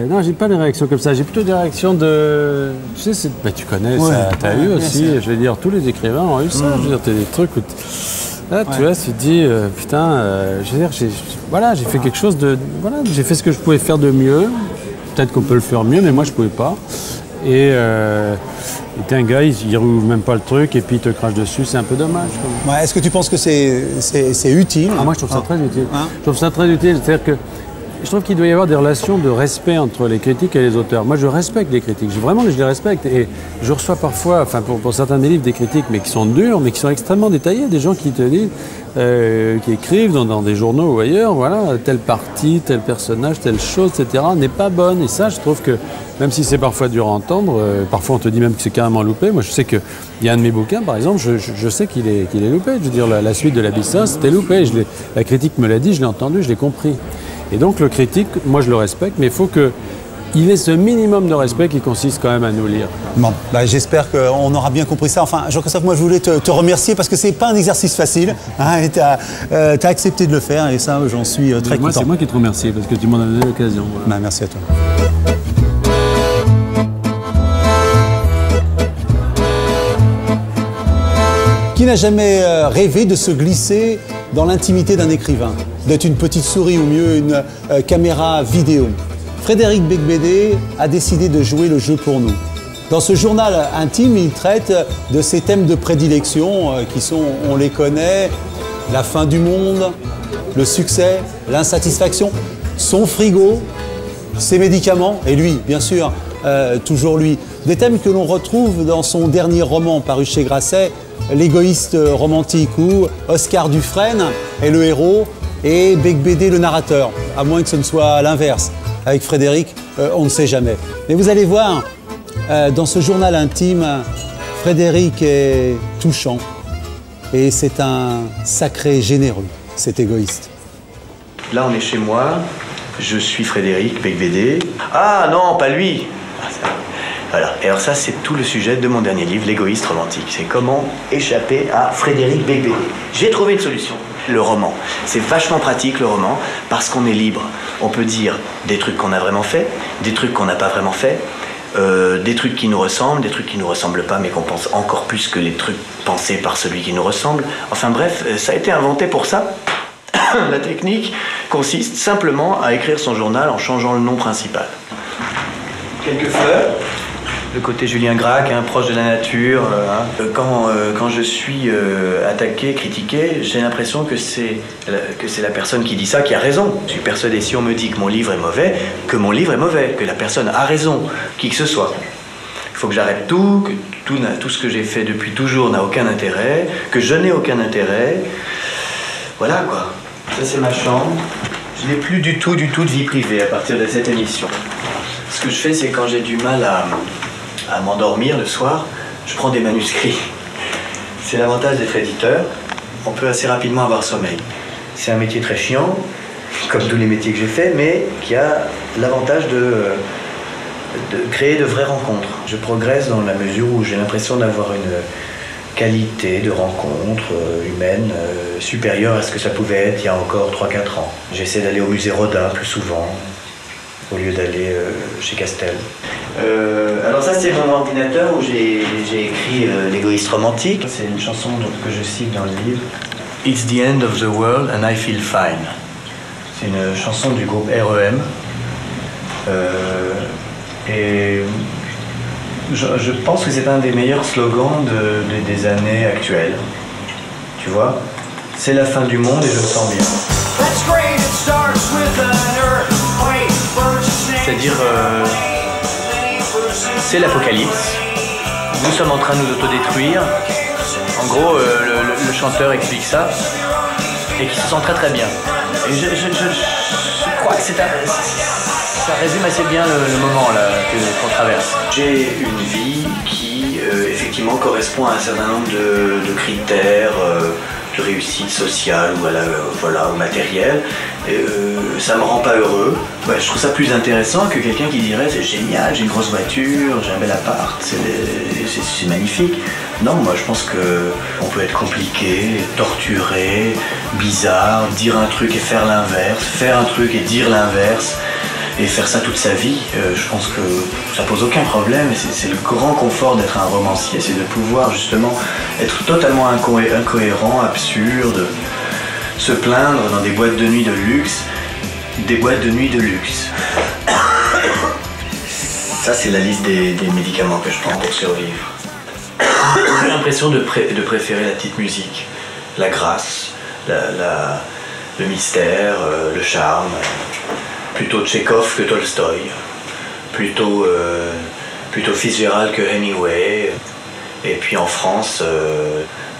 non, j'ai pas des réactions comme ça. J'ai plutôt des réactions de... Tu sais, tu connais, ça, t'as eu aussi. Je veux dire, tous les écrivains ont eu ça. Je veux dire, t'as des trucs où... Là, tu vois, tu te dis, putain, je veux dire, j'ai fait quelque chose de... Voilà, j'ai fait ce que je pouvais faire de mieux. Peut-être qu'on peut le faire mieux, mais moi, je pouvais pas. Et t'es un gars, il roule même pas le truc et puis il te crache dessus, c'est un peu dommage. Ouais, est-ce que tu penses que c'est utile? Moi, je trouve ça très utile. Je trouve ça très utile, c'est-à-dire que je trouve qu'il doit y avoir des relations de respect entre les critiques et les auteurs. Moi, je respecte les critiques, vraiment, je les respecte. Et je reçois parfois, enfin, pour certains des livres, des critiques, mais qui sont dures, mais qui sont extrêmement détaillées. Des gens qui te disent, qui écrivent dans des journaux ou ailleurs, voilà, telle partie, tel personnage, telle chose, etc., n'est pas bonne. Et ça, je trouve que, même si c'est parfois dur à entendre, parfois on te dit même que c'est carrément loupé. Moi, je sais qu'il y a un de mes bouquins, par exemple, je sais qu'il est loupé. Je veux dire, la suite de l'Abyssin, c'était loupé. La critique me l'a dit, je l'ai entendu, je l'ai compris. Et donc le critique, moi je le respecte, mais il faut qu'il ait ce minimum de respect qui consiste quand même à nous lire. Bon, j'espère qu'on aura bien compris ça. Enfin, Jean-Christophe, moi je voulais te remercier parce que c'est pas un exercice facile. Hein, et tu as accepté de le faire et ça, j'en suis très content. C'est moi qui te remercie parce que tu m'en as donné l'occasion. Voilà. Merci à toi. Qui n'a jamais rêvé de se glisser dans l'intimité d'un écrivain, d'être une petite souris ou mieux une caméra vidéo? Frédéric Beigbeder a décidé de jouer le jeu pour nous. Dans ce journal intime, il traite de ses thèmes de prédilection qui sont, on les connaît, la fin du monde, le succès, l'insatisfaction, son frigo, ses médicaments, et lui, bien sûr, toujours lui. Des thèmes que l'on retrouve dans son dernier roman paru chez Grasset, L'égoïste romantique, où Oscar Dufresne est le héros et Beigbeder le narrateur, à moins que ce ne soit l'inverse. Avec Frédéric, on ne sait jamais. Mais vous allez voir, dans ce journal intime, Frédéric est touchant et c'est un sacré généreux, cet égoïste. Là, on est chez moi, je suis Frédéric Beigbeder. Ah non, pas lui! Voilà, et alors ça c'est tout le sujet de mon dernier livre, L'égoïste romantique. C'est comment échapper à Frédéric Beigbeder. J'ai trouvé une solution, le roman. C'est vachement pratique le roman, parce qu'on est libre. On peut dire des trucs qu'on a vraiment fait, des trucs qu'on n'a pas vraiment fait, des trucs qui nous ressemblent, des trucs qui nous ressemblent pas, mais qu'on pense encore plus que les trucs pensés par celui qui nous ressemble. Enfin bref, ça a été inventé pour ça. La technique consiste simplement à écrire son journal en changeant le nom principal. Quelques fleurs. Le côté Julien Gracq, hein, proche de la nature. Quand je suis attaqué, critiqué, j'ai l'impression que c'est la personne qui dit ça qui a raison. Je suis persuadé, si on me dit que mon livre est mauvais, que mon livre est mauvais, que la personne a raison, qui que ce soit. Il faut que j'arrête tout, que tout ce que j'ai fait depuis toujours n'a aucun intérêt, que je n'ai aucun intérêt. Voilà quoi. Ça c'est ma chambre. Je n'ai plus du tout de vie privée à partir de cette émission. Ce que je fais, c'est quand j'ai du mal à m'endormir le soir, je prends des manuscrits. C'est l'avantage d'être éditeur, on peut assez rapidement avoir sommeil. C'est un métier très chiant, comme tous les métiers que j'ai faits, mais qui a l'avantage de créer de vraies rencontres. Je progresse dans la mesure où j'ai l'impression d'avoir une qualité de rencontre humaine supérieure à ce que ça pouvait être il y a encore 3-4 ans. J'essaie d'aller au musée Rodin plus souvent, au lieu d'aller chez Castel. Alors ça c'est mon ordinateur où j'ai écrit L'égoïste romantique. C'est une chanson que je cite dans le livre. It's the end of the world and I feel fine. C'est une chanson du groupe REM. Et je pense que c'est un des meilleurs slogans des années actuelles. Tu vois, c'est la fin du monde et je le sens bien. C'est-à-dire, c'est l'apocalypse. Nous sommes en train de nous autodétruire. En gros, le chanteur explique ça et qui se sent très très bien. Et je crois que ça résume assez bien le moment là qu'on traverse. J'ai une vie qui effectivement correspond à un certain nombre de critères réussite sociale ou voilà, ou matérielle. Ça me rend pas heureux. Ouais, je trouve ça plus intéressant que quelqu'un qui dirait c'est génial, j'ai une grosse voiture, j'ai un bel appart, c'est magnifique. Non, moi je pense qu'on peut être compliqué, torturé, bizarre, dire un truc et faire l'inverse, faire un truc et dire l'inverse, et faire ça toute sa vie. Je pense que ça pose aucun problème, et c'est le grand confort d'être un romancier, c'est de pouvoir justement être totalement incohérent, absurde, se plaindre dans des boîtes de nuit de luxe, des boîtes de nuit de luxe. Ça c'est la liste des médicaments que je prends pour survivre. J'ai l'impression de préférer la petite musique, la grâce, le mystère, le charme, plutôt Tchekhov que Tolstoï, plutôt Fitzgerald que Hemingway, et puis en France,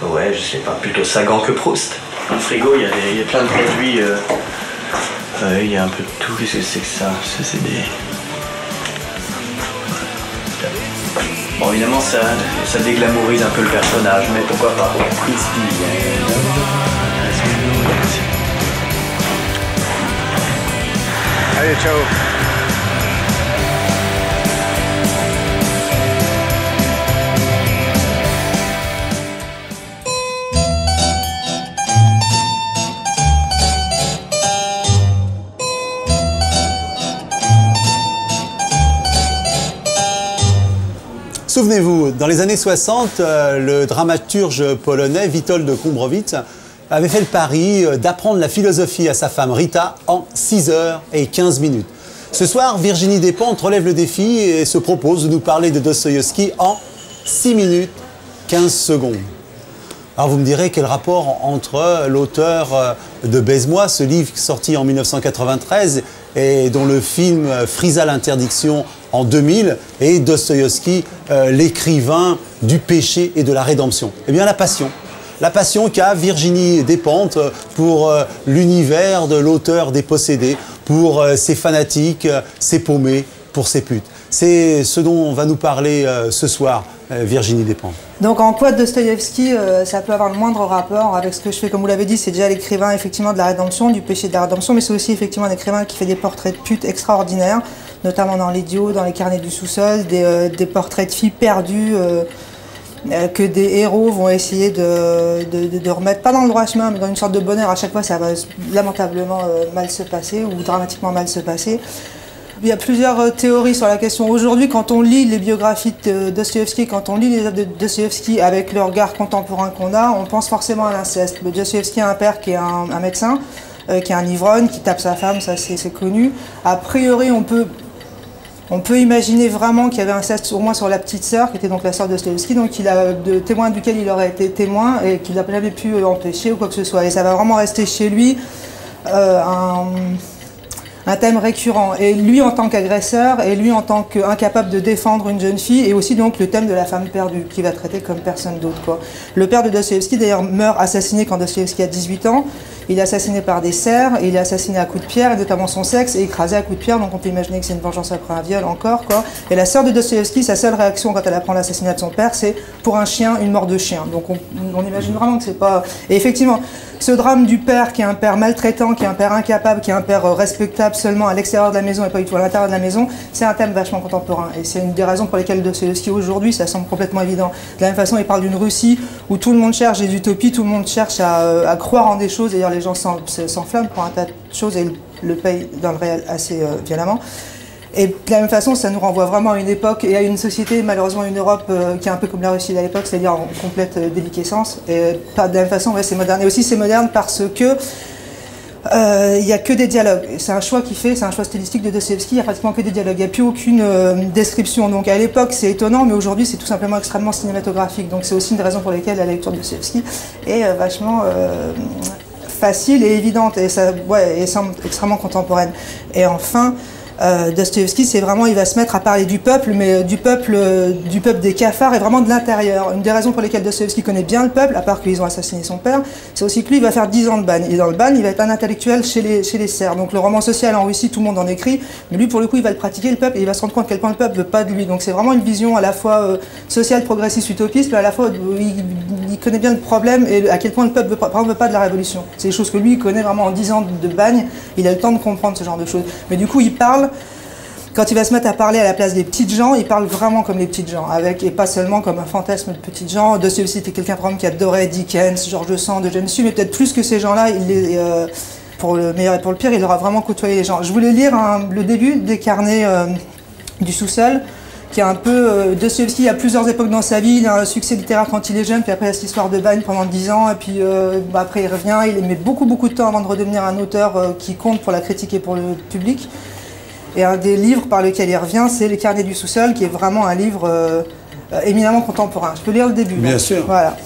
ouais, je sais pas, plutôt Sagan que Proust. Dans le frigo, il y a plein de produits, il y a un peu de tout. Qu'est-ce que c'est que ça? C'est des... Bon, évidemment, ça déglamourise un peu le personnage, mais pourquoi pas? Allez, ciao. Souvenez-vous, dans les années 60, le dramaturge polonais Witold Gombrowicz avait fait le pari d'apprendre la philosophie à sa femme Rita en 6h15. Ce soir, Virginie Despentes relève le défi et se propose de nous parler de Dostoïevski en 6 minutes 15 secondes. Alors vous me direz quel rapport entre l'auteur de Baise-moi, ce livre sorti en 1993 et dont le film frisa l'interdiction en 2000, et Dostoïevski, l'écrivain du péché et de la rédemption. Eh bien la passion. La passion qu'a Virginie Despentes pour l'univers de l'auteur dépossédé, pour ses fanatiques, ses paumés, pour ses putes. C'est ce dont va nous parler ce soir Virginie Despentes. Donc en quoi Dostoïevski, ça peut avoir le moindre rapport avec ce que je fais. Comme vous l'avez dit, c'est déjà l'écrivain effectivement de la rédemption, du péché de la rédemption, mais c'est aussi effectivement un écrivain qui fait des portraits de putes extraordinaires, notamment dans L'Idiot, dans Les Carnets du sous-sol, des portraits de filles perdues que des héros vont essayer de remettre, pas dans le droit chemin, mais dans une sorte de bonheur. À chaque fois, ça va lamentablement mal se passer ou dramatiquement mal se passer. Il y a plusieurs théories sur la question. Aujourd'hui, quand on lit les biographies de Dostoïevski, quand on lit les œuvres de Dostoïevski avec le regard contemporain qu'on a, on pense forcément à l'inceste. Dostoïevski a un père qui est un médecin, qui est un ivrogne, qui tape sa femme, ça c'est connu. A priori, on peut imaginer vraiment qu'il y avait un inceste au moins sur la petite sœur, qui était donc la sœur de Dostoïevski, donc de témoin duquel il aurait été témoin et qu'il n'a jamais pu empêcher ou quoi que ce soit. Et ça va vraiment rester chez lui un thème récurrent. Et lui en tant qu'agresseur, et lui en tant qu'incapable de défendre une jeune fille, et aussi donc le thème de la femme perdue, qui va traiter comme personne d'autre, quoi. Le père de Dostoïevski d'ailleurs meurt assassiné quand Dostoïevski a 18 ans. Il est assassiné par des serfs, il est assassiné à coups de pierre, et notamment son sexe est écrasé à coups de pierre, donc on peut imaginer que c'est une vengeance après un viol encore, quoi. Et la sœur de Dostoïevski, sa seule réaction quand elle apprend l'assassinat de son père, c'est pour un chien, une mort de chien. Donc on imagine vraiment que c'est pas... Et effectivement, ce drame du père, qui est un père maltraitant, qui est un père incapable, qui est un père respectable seulement à l'extérieur de la maison et pas du tout à l'intérieur de la maison, c'est un thème vachement contemporain. Et c'est une des raisons pour lesquelles Dostoïevski aujourd'hui, ça semble complètement évident. De la même façon, il parle d'une Russie où tout le monde cherche des utopies, tout le monde cherche à croire en des choses, d'ailleurs les gens s'enflamment pour un tas de choses et le payent dans le réel assez violemment. Et de la même façon, ça nous renvoie vraiment à une époque et à une société, malheureusement une Europe qui est un peu comme la Russie à l'époque, c'est-à-dire en complète déliquescence. Et de la même façon, ouais, c'est moderne. Et aussi c'est moderne parce que il n'y a que des dialogues. C'est un choix qu'il fait, c'est un choix stylistique de Dostoïevski, il n'y a pratiquement que des dialogues, il n'y a plus aucune description. Donc à l'époque c'est étonnant, mais aujourd'hui c'est tout simplement extrêmement cinématographique. Donc c'est aussi une des raisons pour lesquelles la lecture de Dostoïevski est vachement facile et évidente, et ça, ouais, et semble extrêmement contemporaine. Et enfin, Dostoïevski, c'est vraiment, il va se mettre à parler du peuple, mais du peuple des cafards et vraiment de l'intérieur. Une des raisons pour lesquelles Dostoïevski connaît bien le peuple, à part qu'ils ont assassiné son père, c'est aussi que lui, il va faire 10 ans de bagne. Et dans le bagne, il va être un intellectuel chez les serfs. Donc le roman social en Russie, tout le monde en écrit, mais lui, pour le coup, il va le pratiquer, le peuple, et il va se rendre compte à quel point le peuple ne veut pas de lui. Donc c'est vraiment une vision à la fois sociale, progressiste, utopiste, mais à la fois, il connaît bien le problème et à quel point le peuple ne veut pas de la révolution. C'est des choses que lui, il connaît vraiment en 10 ans de bagne, il a le temps de comprendre ce genre de choses. Mais du coup, il parle. Quand il va se mettre à parler à la place des petites gens, il parle vraiment comme les petites gens, et pas seulement comme un fantasme de petites gens. Dostoïevski était quelqu'un, par exemple, qui adorait Dickens, George Sand, Eugène Sue, mais peut-être plus que ces gens-là, pour le meilleur et pour le pire, il aura vraiment côtoyé les gens. Je voulais lire le début des carnets du sous-sol, qui est un peu... Dostoïevski, à plusieurs époques dans sa vie, il a un succès littéraire quand il est jeune, puis après il y a cette histoire de bagne pendant 10 ans, et puis après il revient, il met beaucoup de temps avant de redevenir un auteur qui compte pour la critique et pour le public. Et un des livres par lesquels il revient, c'est Les carnets du sous-sol, qui est vraiment un livre éminemment contemporain. Je peux lire le début. Bien sûr. Voilà.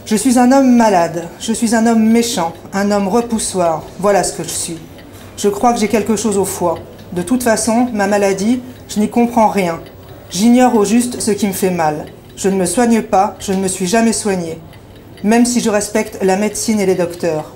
Je suis un homme malade, je suis un homme méchant, un homme repoussoir. Voilà ce que je suis. Je crois que j'ai quelque chose au foie. De toute façon, ma maladie, je n'y comprends rien. J'ignore au juste ce qui me fait mal. Je ne me soigne pas, je ne me suis jamais soigné. Même si je respecte la médecine et les docteurs.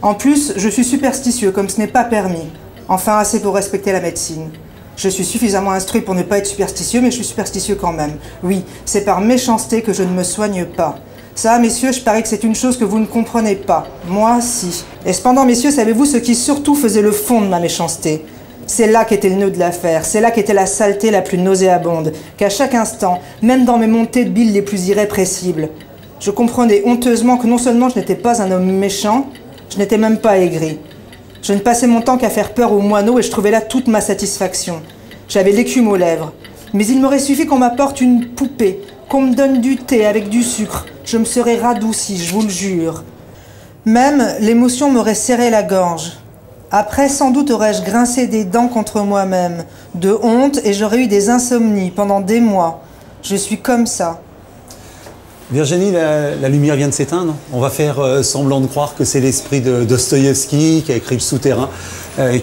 En plus, je suis superstitieux, comme ce n'est pas permis. Enfin, assez pour respecter la médecine. Je suis suffisamment instruit pour ne pas être superstitieux, mais je suis superstitieux quand même. Oui, c'est par méchanceté que je ne me soigne pas. Ça, messieurs, je parie que c'est une chose que vous ne comprenez pas. Moi, si. Et cependant, messieurs, savez-vous ce qui surtout faisait le fond de ma méchanceté? C'est là qu'était le nœud de l'affaire, c'est là qu'était la saleté la plus nauséabonde, qu'à chaque instant, même dans mes montées de bile les plus irrépressibles, je comprenais honteusement que non seulement je n'étais pas un homme méchant, je n'étais même pas aigri. Je ne passais mon temps qu'à faire peur aux moineaux et je trouvais là toute ma satisfaction. J'avais l'écume aux lèvres. Mais il m'aurait suffi qu'on m'apporte une poupée, qu'on me donne du thé avec du sucre. Je me serais radouci, je vous le jure. Même, l'émotion m'aurait serré la gorge. Après, sans doute aurais-je grincé des dents contre moi-même, de honte, et j'aurais eu des insomnies pendant des mois. Je suis comme ça. Virginie, la lumière vient de s'éteindre. On va faire semblant de croire que c'est l'esprit de Dostoïevski qui a écrit Le Souterrain,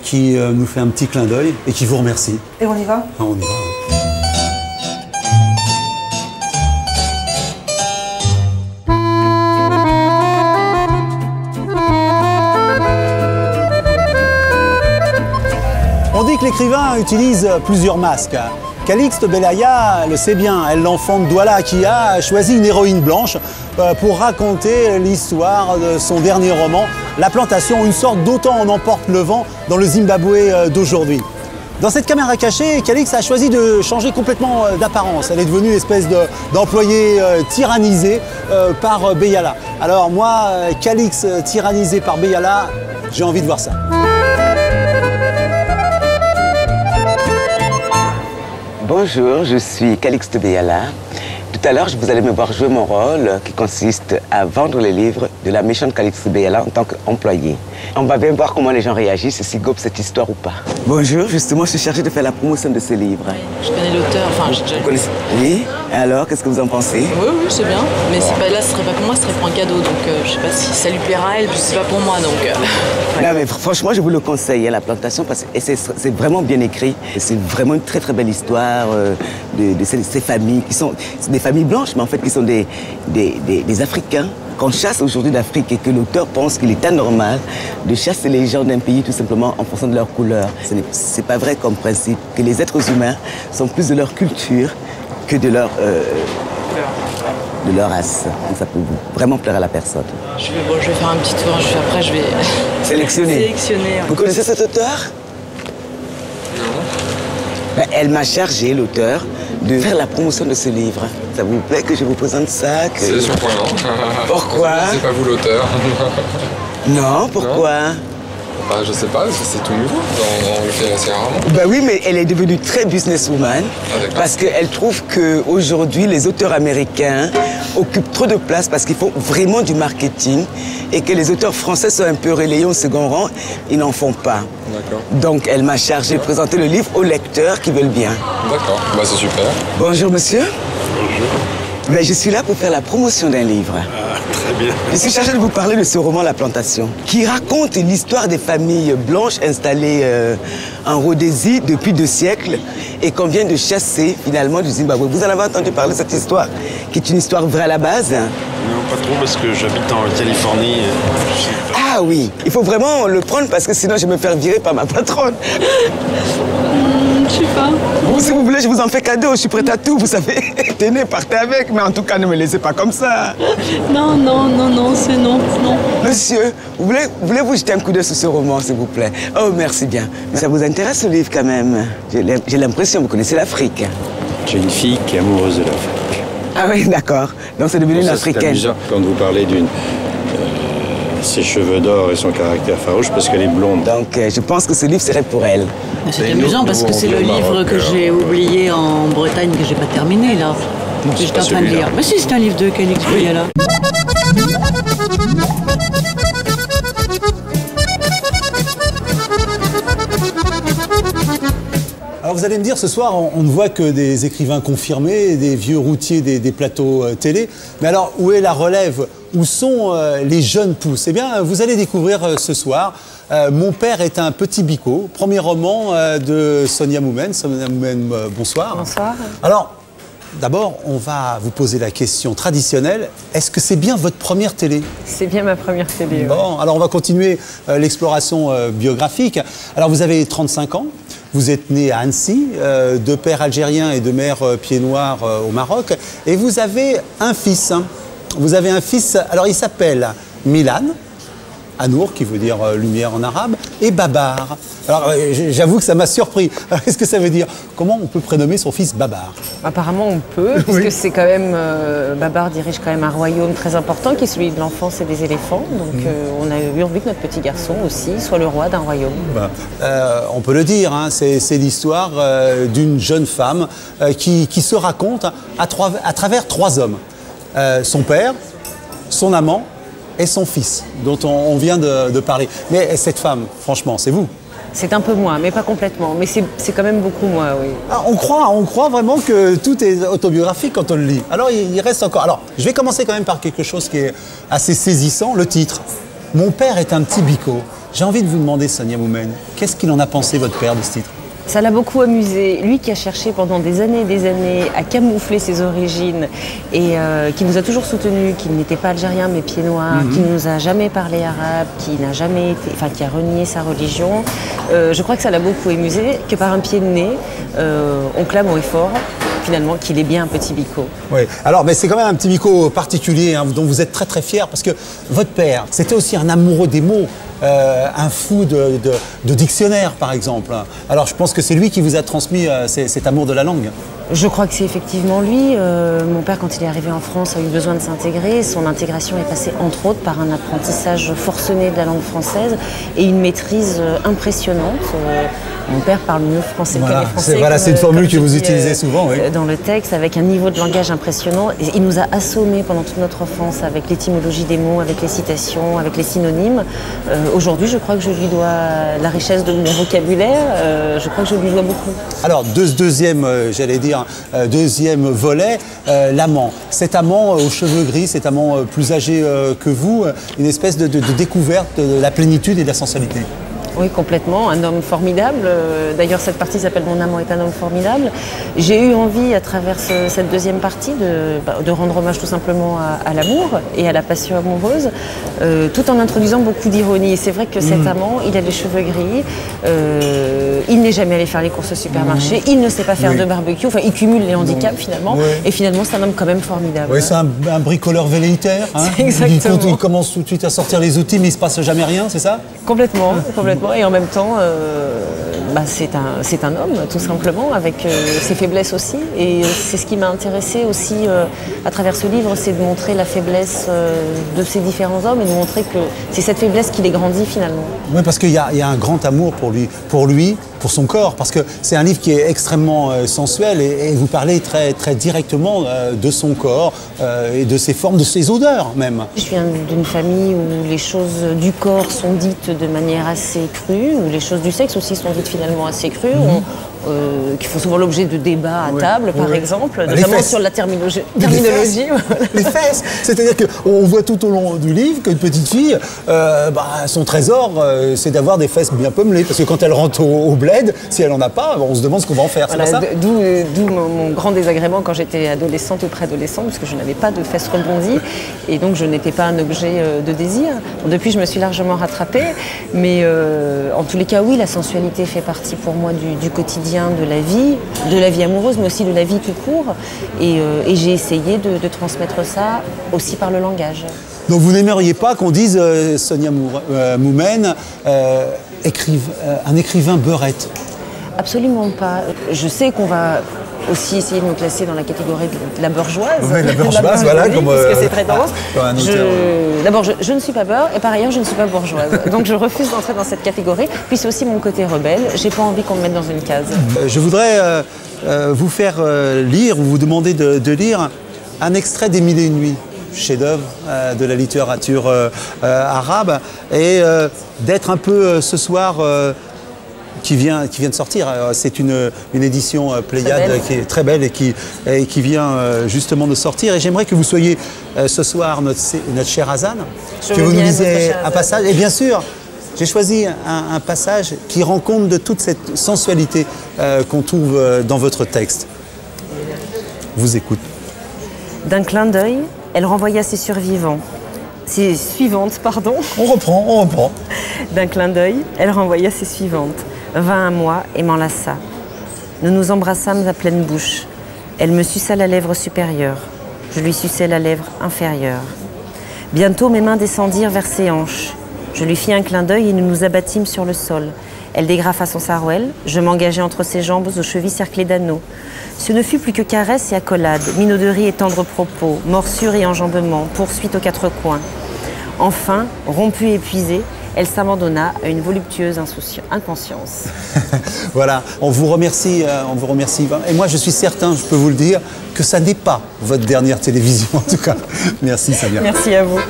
qui nous fait un petit clin d'œil et qui vous remercie. Et on y va? Ah, on y va. Oui. On dit que l'écrivain utilise plusieurs masques. Calixte Belaya le sait bien, elle, l'enfant de Douala, qui a choisi une héroïne blanche pour raconter l'histoire de son dernier roman, La Plantation, une sorte d'Autant en emporte le vent dans le Zimbabwe d'aujourd'hui. Dans cette caméra cachée, Calixte a choisi de changer complètement d'apparence. Elle est devenue une espèce d'employée tyrannisée par Beyala. Alors moi, Calixte tyrannisée par Beyala, j'ai envie de voir ça. Bonjour, je suis Calixte Beyala. Tout à l'heure, vous allez me voir jouer mon rôle qui consiste à vendre les livres de la méchante Calixte Beyala en tant qu'employé. On va bien voir comment les gens réagissent, s'ils gobent cette histoire ou pas. Bonjour, justement, je suis chargée de faire la promotion de ce livre. Oui, je connais l'auteur, enfin, j'ai déjà... Vous connaissez? Oui? Alors, qu'est-ce que vous en pensez? Oui, c'est bien. Mais pas, là, ce serait pas pour moi, ce serait pour un cadeau. Donc, je sais pas si ça lui plaira à elle, puis c'est pas pour moi, donc... Non, mais franchement, je vous le conseille, La Plantation, parce que c'est vraiment bien écrit. C'est vraiment une très, très belle histoire de ces familles qui sont des familles blanches, mais en fait, qui sont des Africains qu'on chasse aujourd'hui d'Afrique et que l'auteur pense qu'il est anormal de chasser les gens d'un pays tout simplement en fonction de leur couleur. C'est pas vrai comme principe, que les êtres humains sont plus de leur culture que de leur race. Donc ça peut vraiment plaire à la personne. Je vais faire un petit tour, après je vais... Sélectionner. Ouais. Vous connaissez cet auteur? Non. Elle m'a chargé, l'auteur, de faire la promotion de ce livre. Ça vous plaît que je vous présente ça? C'est surprenant. Pourquoi? C'est pas vous l'auteur. Non, pourquoi? Bah, je sais pas, parce que c'est tout nouveau, on le fait assez rarement. Bah oui, mais elle est devenue très businesswoman parce qu'elle trouve qu'aujourd'hui, les auteurs américains occupent trop de place parce qu'ils font vraiment du marketing et que les auteurs français sont un peu relayés au second rang, ils n'en font pas. D'accord. Donc elle m'a chargé de présenter le livre aux lecteurs qui veulent bien. D'accord, bah c'est super. Bonjour monsieur. Bonjour. Ben, je suis là pour faire la promotion d'un livre. Très bien. Je suis chargé de vous parler de ce roman La Plantation, qui raconte l'histoire des familles blanches installées en Rhodésie depuis 2 siècles et qu'on vient de chasser finalement du Zimbabwe. Vous en avez entendu parler de cette histoire, qui est une histoire vraie à la base? Non, pas trop, parce que j'habite en Californie. Ah oui, il faut vraiment le prendre parce que sinon je vais me faire virer par ma patronne. Je sais pas. Bon, si vous voulez, je vous en fais cadeau, je suis prête à tout, vous savez. Tenez, partez avec, mais en tout cas, ne me laissez pas comme ça. Non, non, non, non, c'est non, non. Monsieur, voulez-vous jeter un coup d'œil sur ce roman, s'il vous plaît? Oh, merci bien. Mais ça vous intéresse, ce livre, quand même? J'ai l'impression, vous connaissez l'Afrique. J'ai une fille qui est amoureuse de l'Afrique. Ah oui, d'accord. Donc c'est devenu une africaine. C'est amusant quand vous parlez d'une... ses cheveux d'or et son caractère farouche, parce qu'elle est blonde. Donc je pense que ce livre serait pour elle. C'est amusant parce que c'est le livre que j'ai oublié en Bretagne, que j'ai pas terminé, là. Non, que j'étais en train de lire. Mais si, c'est un livre de Calix Boyala. Alors vous allez me dire, ce soir, on ne voit que des écrivains confirmés, des vieux routiers des plateaux télé. Mais alors, où est la relève? Où sont les jeunes pousses? Eh bien, vous allez découvrir ce soir. Mon père est un petit bico, premier roman de Sonia Moumen. Sonia Moumen, bonsoir. Bonsoir. Alors, d'abord, on va vous poser la question traditionnelle. Est-ce que c'est bien votre première télé? C'est bien ma première télé. Bon, alors on va continuer l'exploration biographique. Alors, vous avez 35 ans. Vous êtes né à Annecy, de père algérien et de mère pied noir au Maroc. Et vous avez un fils. Hein. Vous avez un fils, alors il s'appelle Milan, Anour, qui veut dire lumière en arabe, et Babar. Alors j'avoue que ça m'a surpris. Qu'est-ce que ça veut dire? Comment on peut prénommer son fils Babar? Apparemment on peut, puisque c'est quand même... Babar dirige quand même un royaume très important, qui est celui de l'enfance et des éléphants. Donc on a eu envie que notre petit garçon aussi soit le roi d'un royaume. On peut le dire, hein, c'est l'histoire d'une jeune femme qui se raconte à travers 3 hommes. Son père, son amant et son fils, dont on vient de parler. Mais cette femme, franchement, c'est vous? C'est un peu moi, mais pas complètement. Mais c'est quand même beaucoup moi, oui. Ah, on croit vraiment que tout est autobiographique quand on le lit. Alors il reste encore... Alors, je vais commencer quand même par quelque chose qui est assez saisissant, le titre. Mon père est un petit bico. J'ai envie de vous demander, Sonia Moumen, qu'est-ce qu'il en a pensé, votre père, de ce titre? Ça l'a beaucoup amusé. Lui qui a cherché pendant des années à camoufler ses origines et qui nous a toujours soutenus, qui n'était pas algérien mais pied noir, qui ne nous a jamais parlé arabe, qui n'a jamais été, enfin qui a renié sa religion. Je crois que ça l'a beaucoup amusé, que par un pied de nez, on clame haut et fort finalement qu'il est bien un petit bico. Oui, alors mais c'est quand même un petit bico particulier hein, dont vous êtes très très fier parce que votre père, c'était aussi un amoureux des mots. Un fou de dictionnaire, par exemple. Alors, je pense que c'est lui qui vous a transmis cet amour de la langue. Je crois que c'est effectivement lui. Mon père, quand il est arrivé en France, a eu besoin de s'intégrer. Son intégration est passée, entre autres, par un apprentissage forcené de la langue française et une maîtrise impressionnante. Mon père parle mieux français que les Français. Voilà, c'est une formule que vous utilisez souvent, oui. Dans le texte, avec un niveau de langage impressionnant. Et il nous a assommés pendant toute notre enfance avec l'étymologie des mots, avec les citations, avec les synonymes. Aujourd'hui, je crois que je lui dois la richesse de mon vocabulaire. Je crois que je lui dois beaucoup. Alors, deuxième volet, l'amant. Cet amant aux cheveux gris, cet amant plus âgé que vous, une espèce de découverte de la plénitude et de la sensualité. Oui, complètement. Un homme formidable. D'ailleurs, cette partie s'appelle « Mon amant est un homme formidable ». J'ai eu envie, à travers cette deuxième partie, de rendre hommage tout simplement à l'amour et à la passion amoureuse, tout en introduisant beaucoup d'ironie. Et c'est vrai que cet amant, il a les cheveux gris, il n'est jamais allé faire les courses au supermarché, il ne sait pas faire de barbecue, enfin, il cumule les handicaps finalement. Et finalement, c'est un homme quand même formidable. Oui, c'est un bricoleur velléitaire. Hein. Exactement. Il commence tout de suite à sortir les outils, mais il ne se passe jamais rien, c'est ça? Complètement, complètement. Et en même temps, c'est un homme, tout simplement, avec ses faiblesses aussi. Et c'est ce qui m'a intéressée aussi à travers ce livre, c'est de montrer la faiblesse de ces différents hommes et de montrer que c'est cette faiblesse qui les grandit finalement. Oui, parce qu'il y a un grand amour pour lui, pour son corps, parce que c'est un livre qui est extrêmement sensuel et vous parlez très, très directement de son corps et de ses formes, de ses odeurs même. Je viens d'une famille où les choses du corps sont dites de manière assez crue, où les choses du sexe aussi sont dites finalement assez crues. qui font souvent l'objet de débats à table, par exemple, Les notamment fesses. sur la terminologie. Les fesses. C'est-à-dire qu'on voit tout au long du livre qu'une petite fille, son trésor, c'est d'avoir des fesses bien pommelées. Parce que quand elle rentre au bled, si elle en a pas, on se demande ce qu'on va en faire. Voilà, c'est pas ça d'où mon grand désagrément quand j'étais adolescente ou préadolescente, parce que je n'avais pas de fesses rebondies et donc je n'étais pas un objet de désir. Bon, depuis, je me suis largement rattrapée, mais en tous les cas, oui, la sensualité fait partie pour moi du quotidien, de la vie amoureuse, mais aussi de la vie tout court. Et j'ai essayé de transmettre ça aussi par le langage. Donc vous n'aimeriez pas qu'on dise Sonia Moumen, un écrivain beurette? Absolument pas. Je sais qu'on va aussi essayer de me classer dans la catégorie de la bourgeoise. Oui, la bourgeoise, voilà. Parce que c'est très dense. Ouais, D'abord, je ne suis pas beurre et par ailleurs, je ne suis pas bourgeoise. Donc je refuse d'entrer dans cette catégorie. Puis c'est aussi mon côté rebelle. J'ai pas envie qu'on me mette dans une case. Je voudrais vous faire lire, ou vous demander de lire un extrait des Mille et une nuits, chef-d'œuvre de la littérature arabe, et d'être un peu ce soir qui vient de sortir. C'est une édition Pléiade qui est très belle et qui vient justement de sortir. Et j'aimerais que vous soyez ce soir notre Scheherazade, que vous nous lisiez un passage. Et bien sûr, j'ai choisi un passage qui rend compte de toute cette sensualité qu'on trouve dans votre texte. Vous écoute. D'un clin d'œil, elle renvoya ses suivantes, pardon. On reprend. D'un clin d'œil, elle renvoya ses suivantes. Vint à moi et m'enlaça. Nous nous embrassâmes à pleine bouche. Elle me suça la lèvre supérieure. Je lui suçai la lèvre inférieure. Bientôt, mes mains descendirent vers ses hanches. Je lui fis un clin d'œil et nous nous abattîmes sur le sol. Elle dégrafa son sarouel. Je m'engageai entre ses jambes aux chevilles cerclées d'anneaux. Ce ne fut plus que caresses et accolades, minauderies et tendres propos, morsures et enjambements, poursuites aux quatre coins. Enfin, rompue et épuisée, elle s'abandonna à une voluptueuse inconscience. Voilà, on vous remercie. Et moi, je suis certain, je peux vous le dire, que ça n'est pas votre dernière télévision, en tout cas. Merci, Samia. Merci à vous.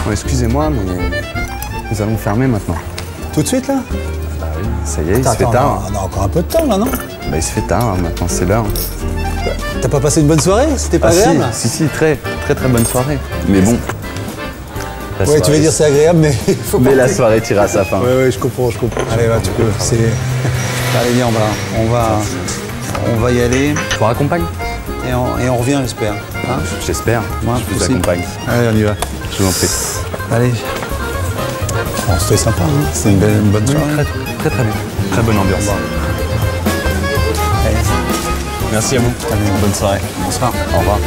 Bon, excusez-moi, mais nous allons fermer maintenant. Tout de suite, là? Bah oui, ça y est, il se fait tard. On a encore un peu de temps, là, non? Bah il se fait tard, maintenant c'est l'heure. T'as pas passé une bonne soirée? C'était pas agréable? Si, très bonne soirée. Mais bon. Ouais, tu veux dire c'est agréable, mais il faut pas. Mais la soirée tire à sa fin. Ouais, je comprends. Allez, va, tu peux. Allez, viens, on va y aller. Tu me raccompagnes? Et on revient, j'espère. Hein? J'espère. Moi, je vous accompagne. Allez, on y va. Je vous en prie. Allez. Bon, c'était sympa, hein? C'était une bonne soirée. Très bien. Très bonne ambiance. Allez. Merci à vous. Allez, bonne soirée. Bonsoir. Au revoir.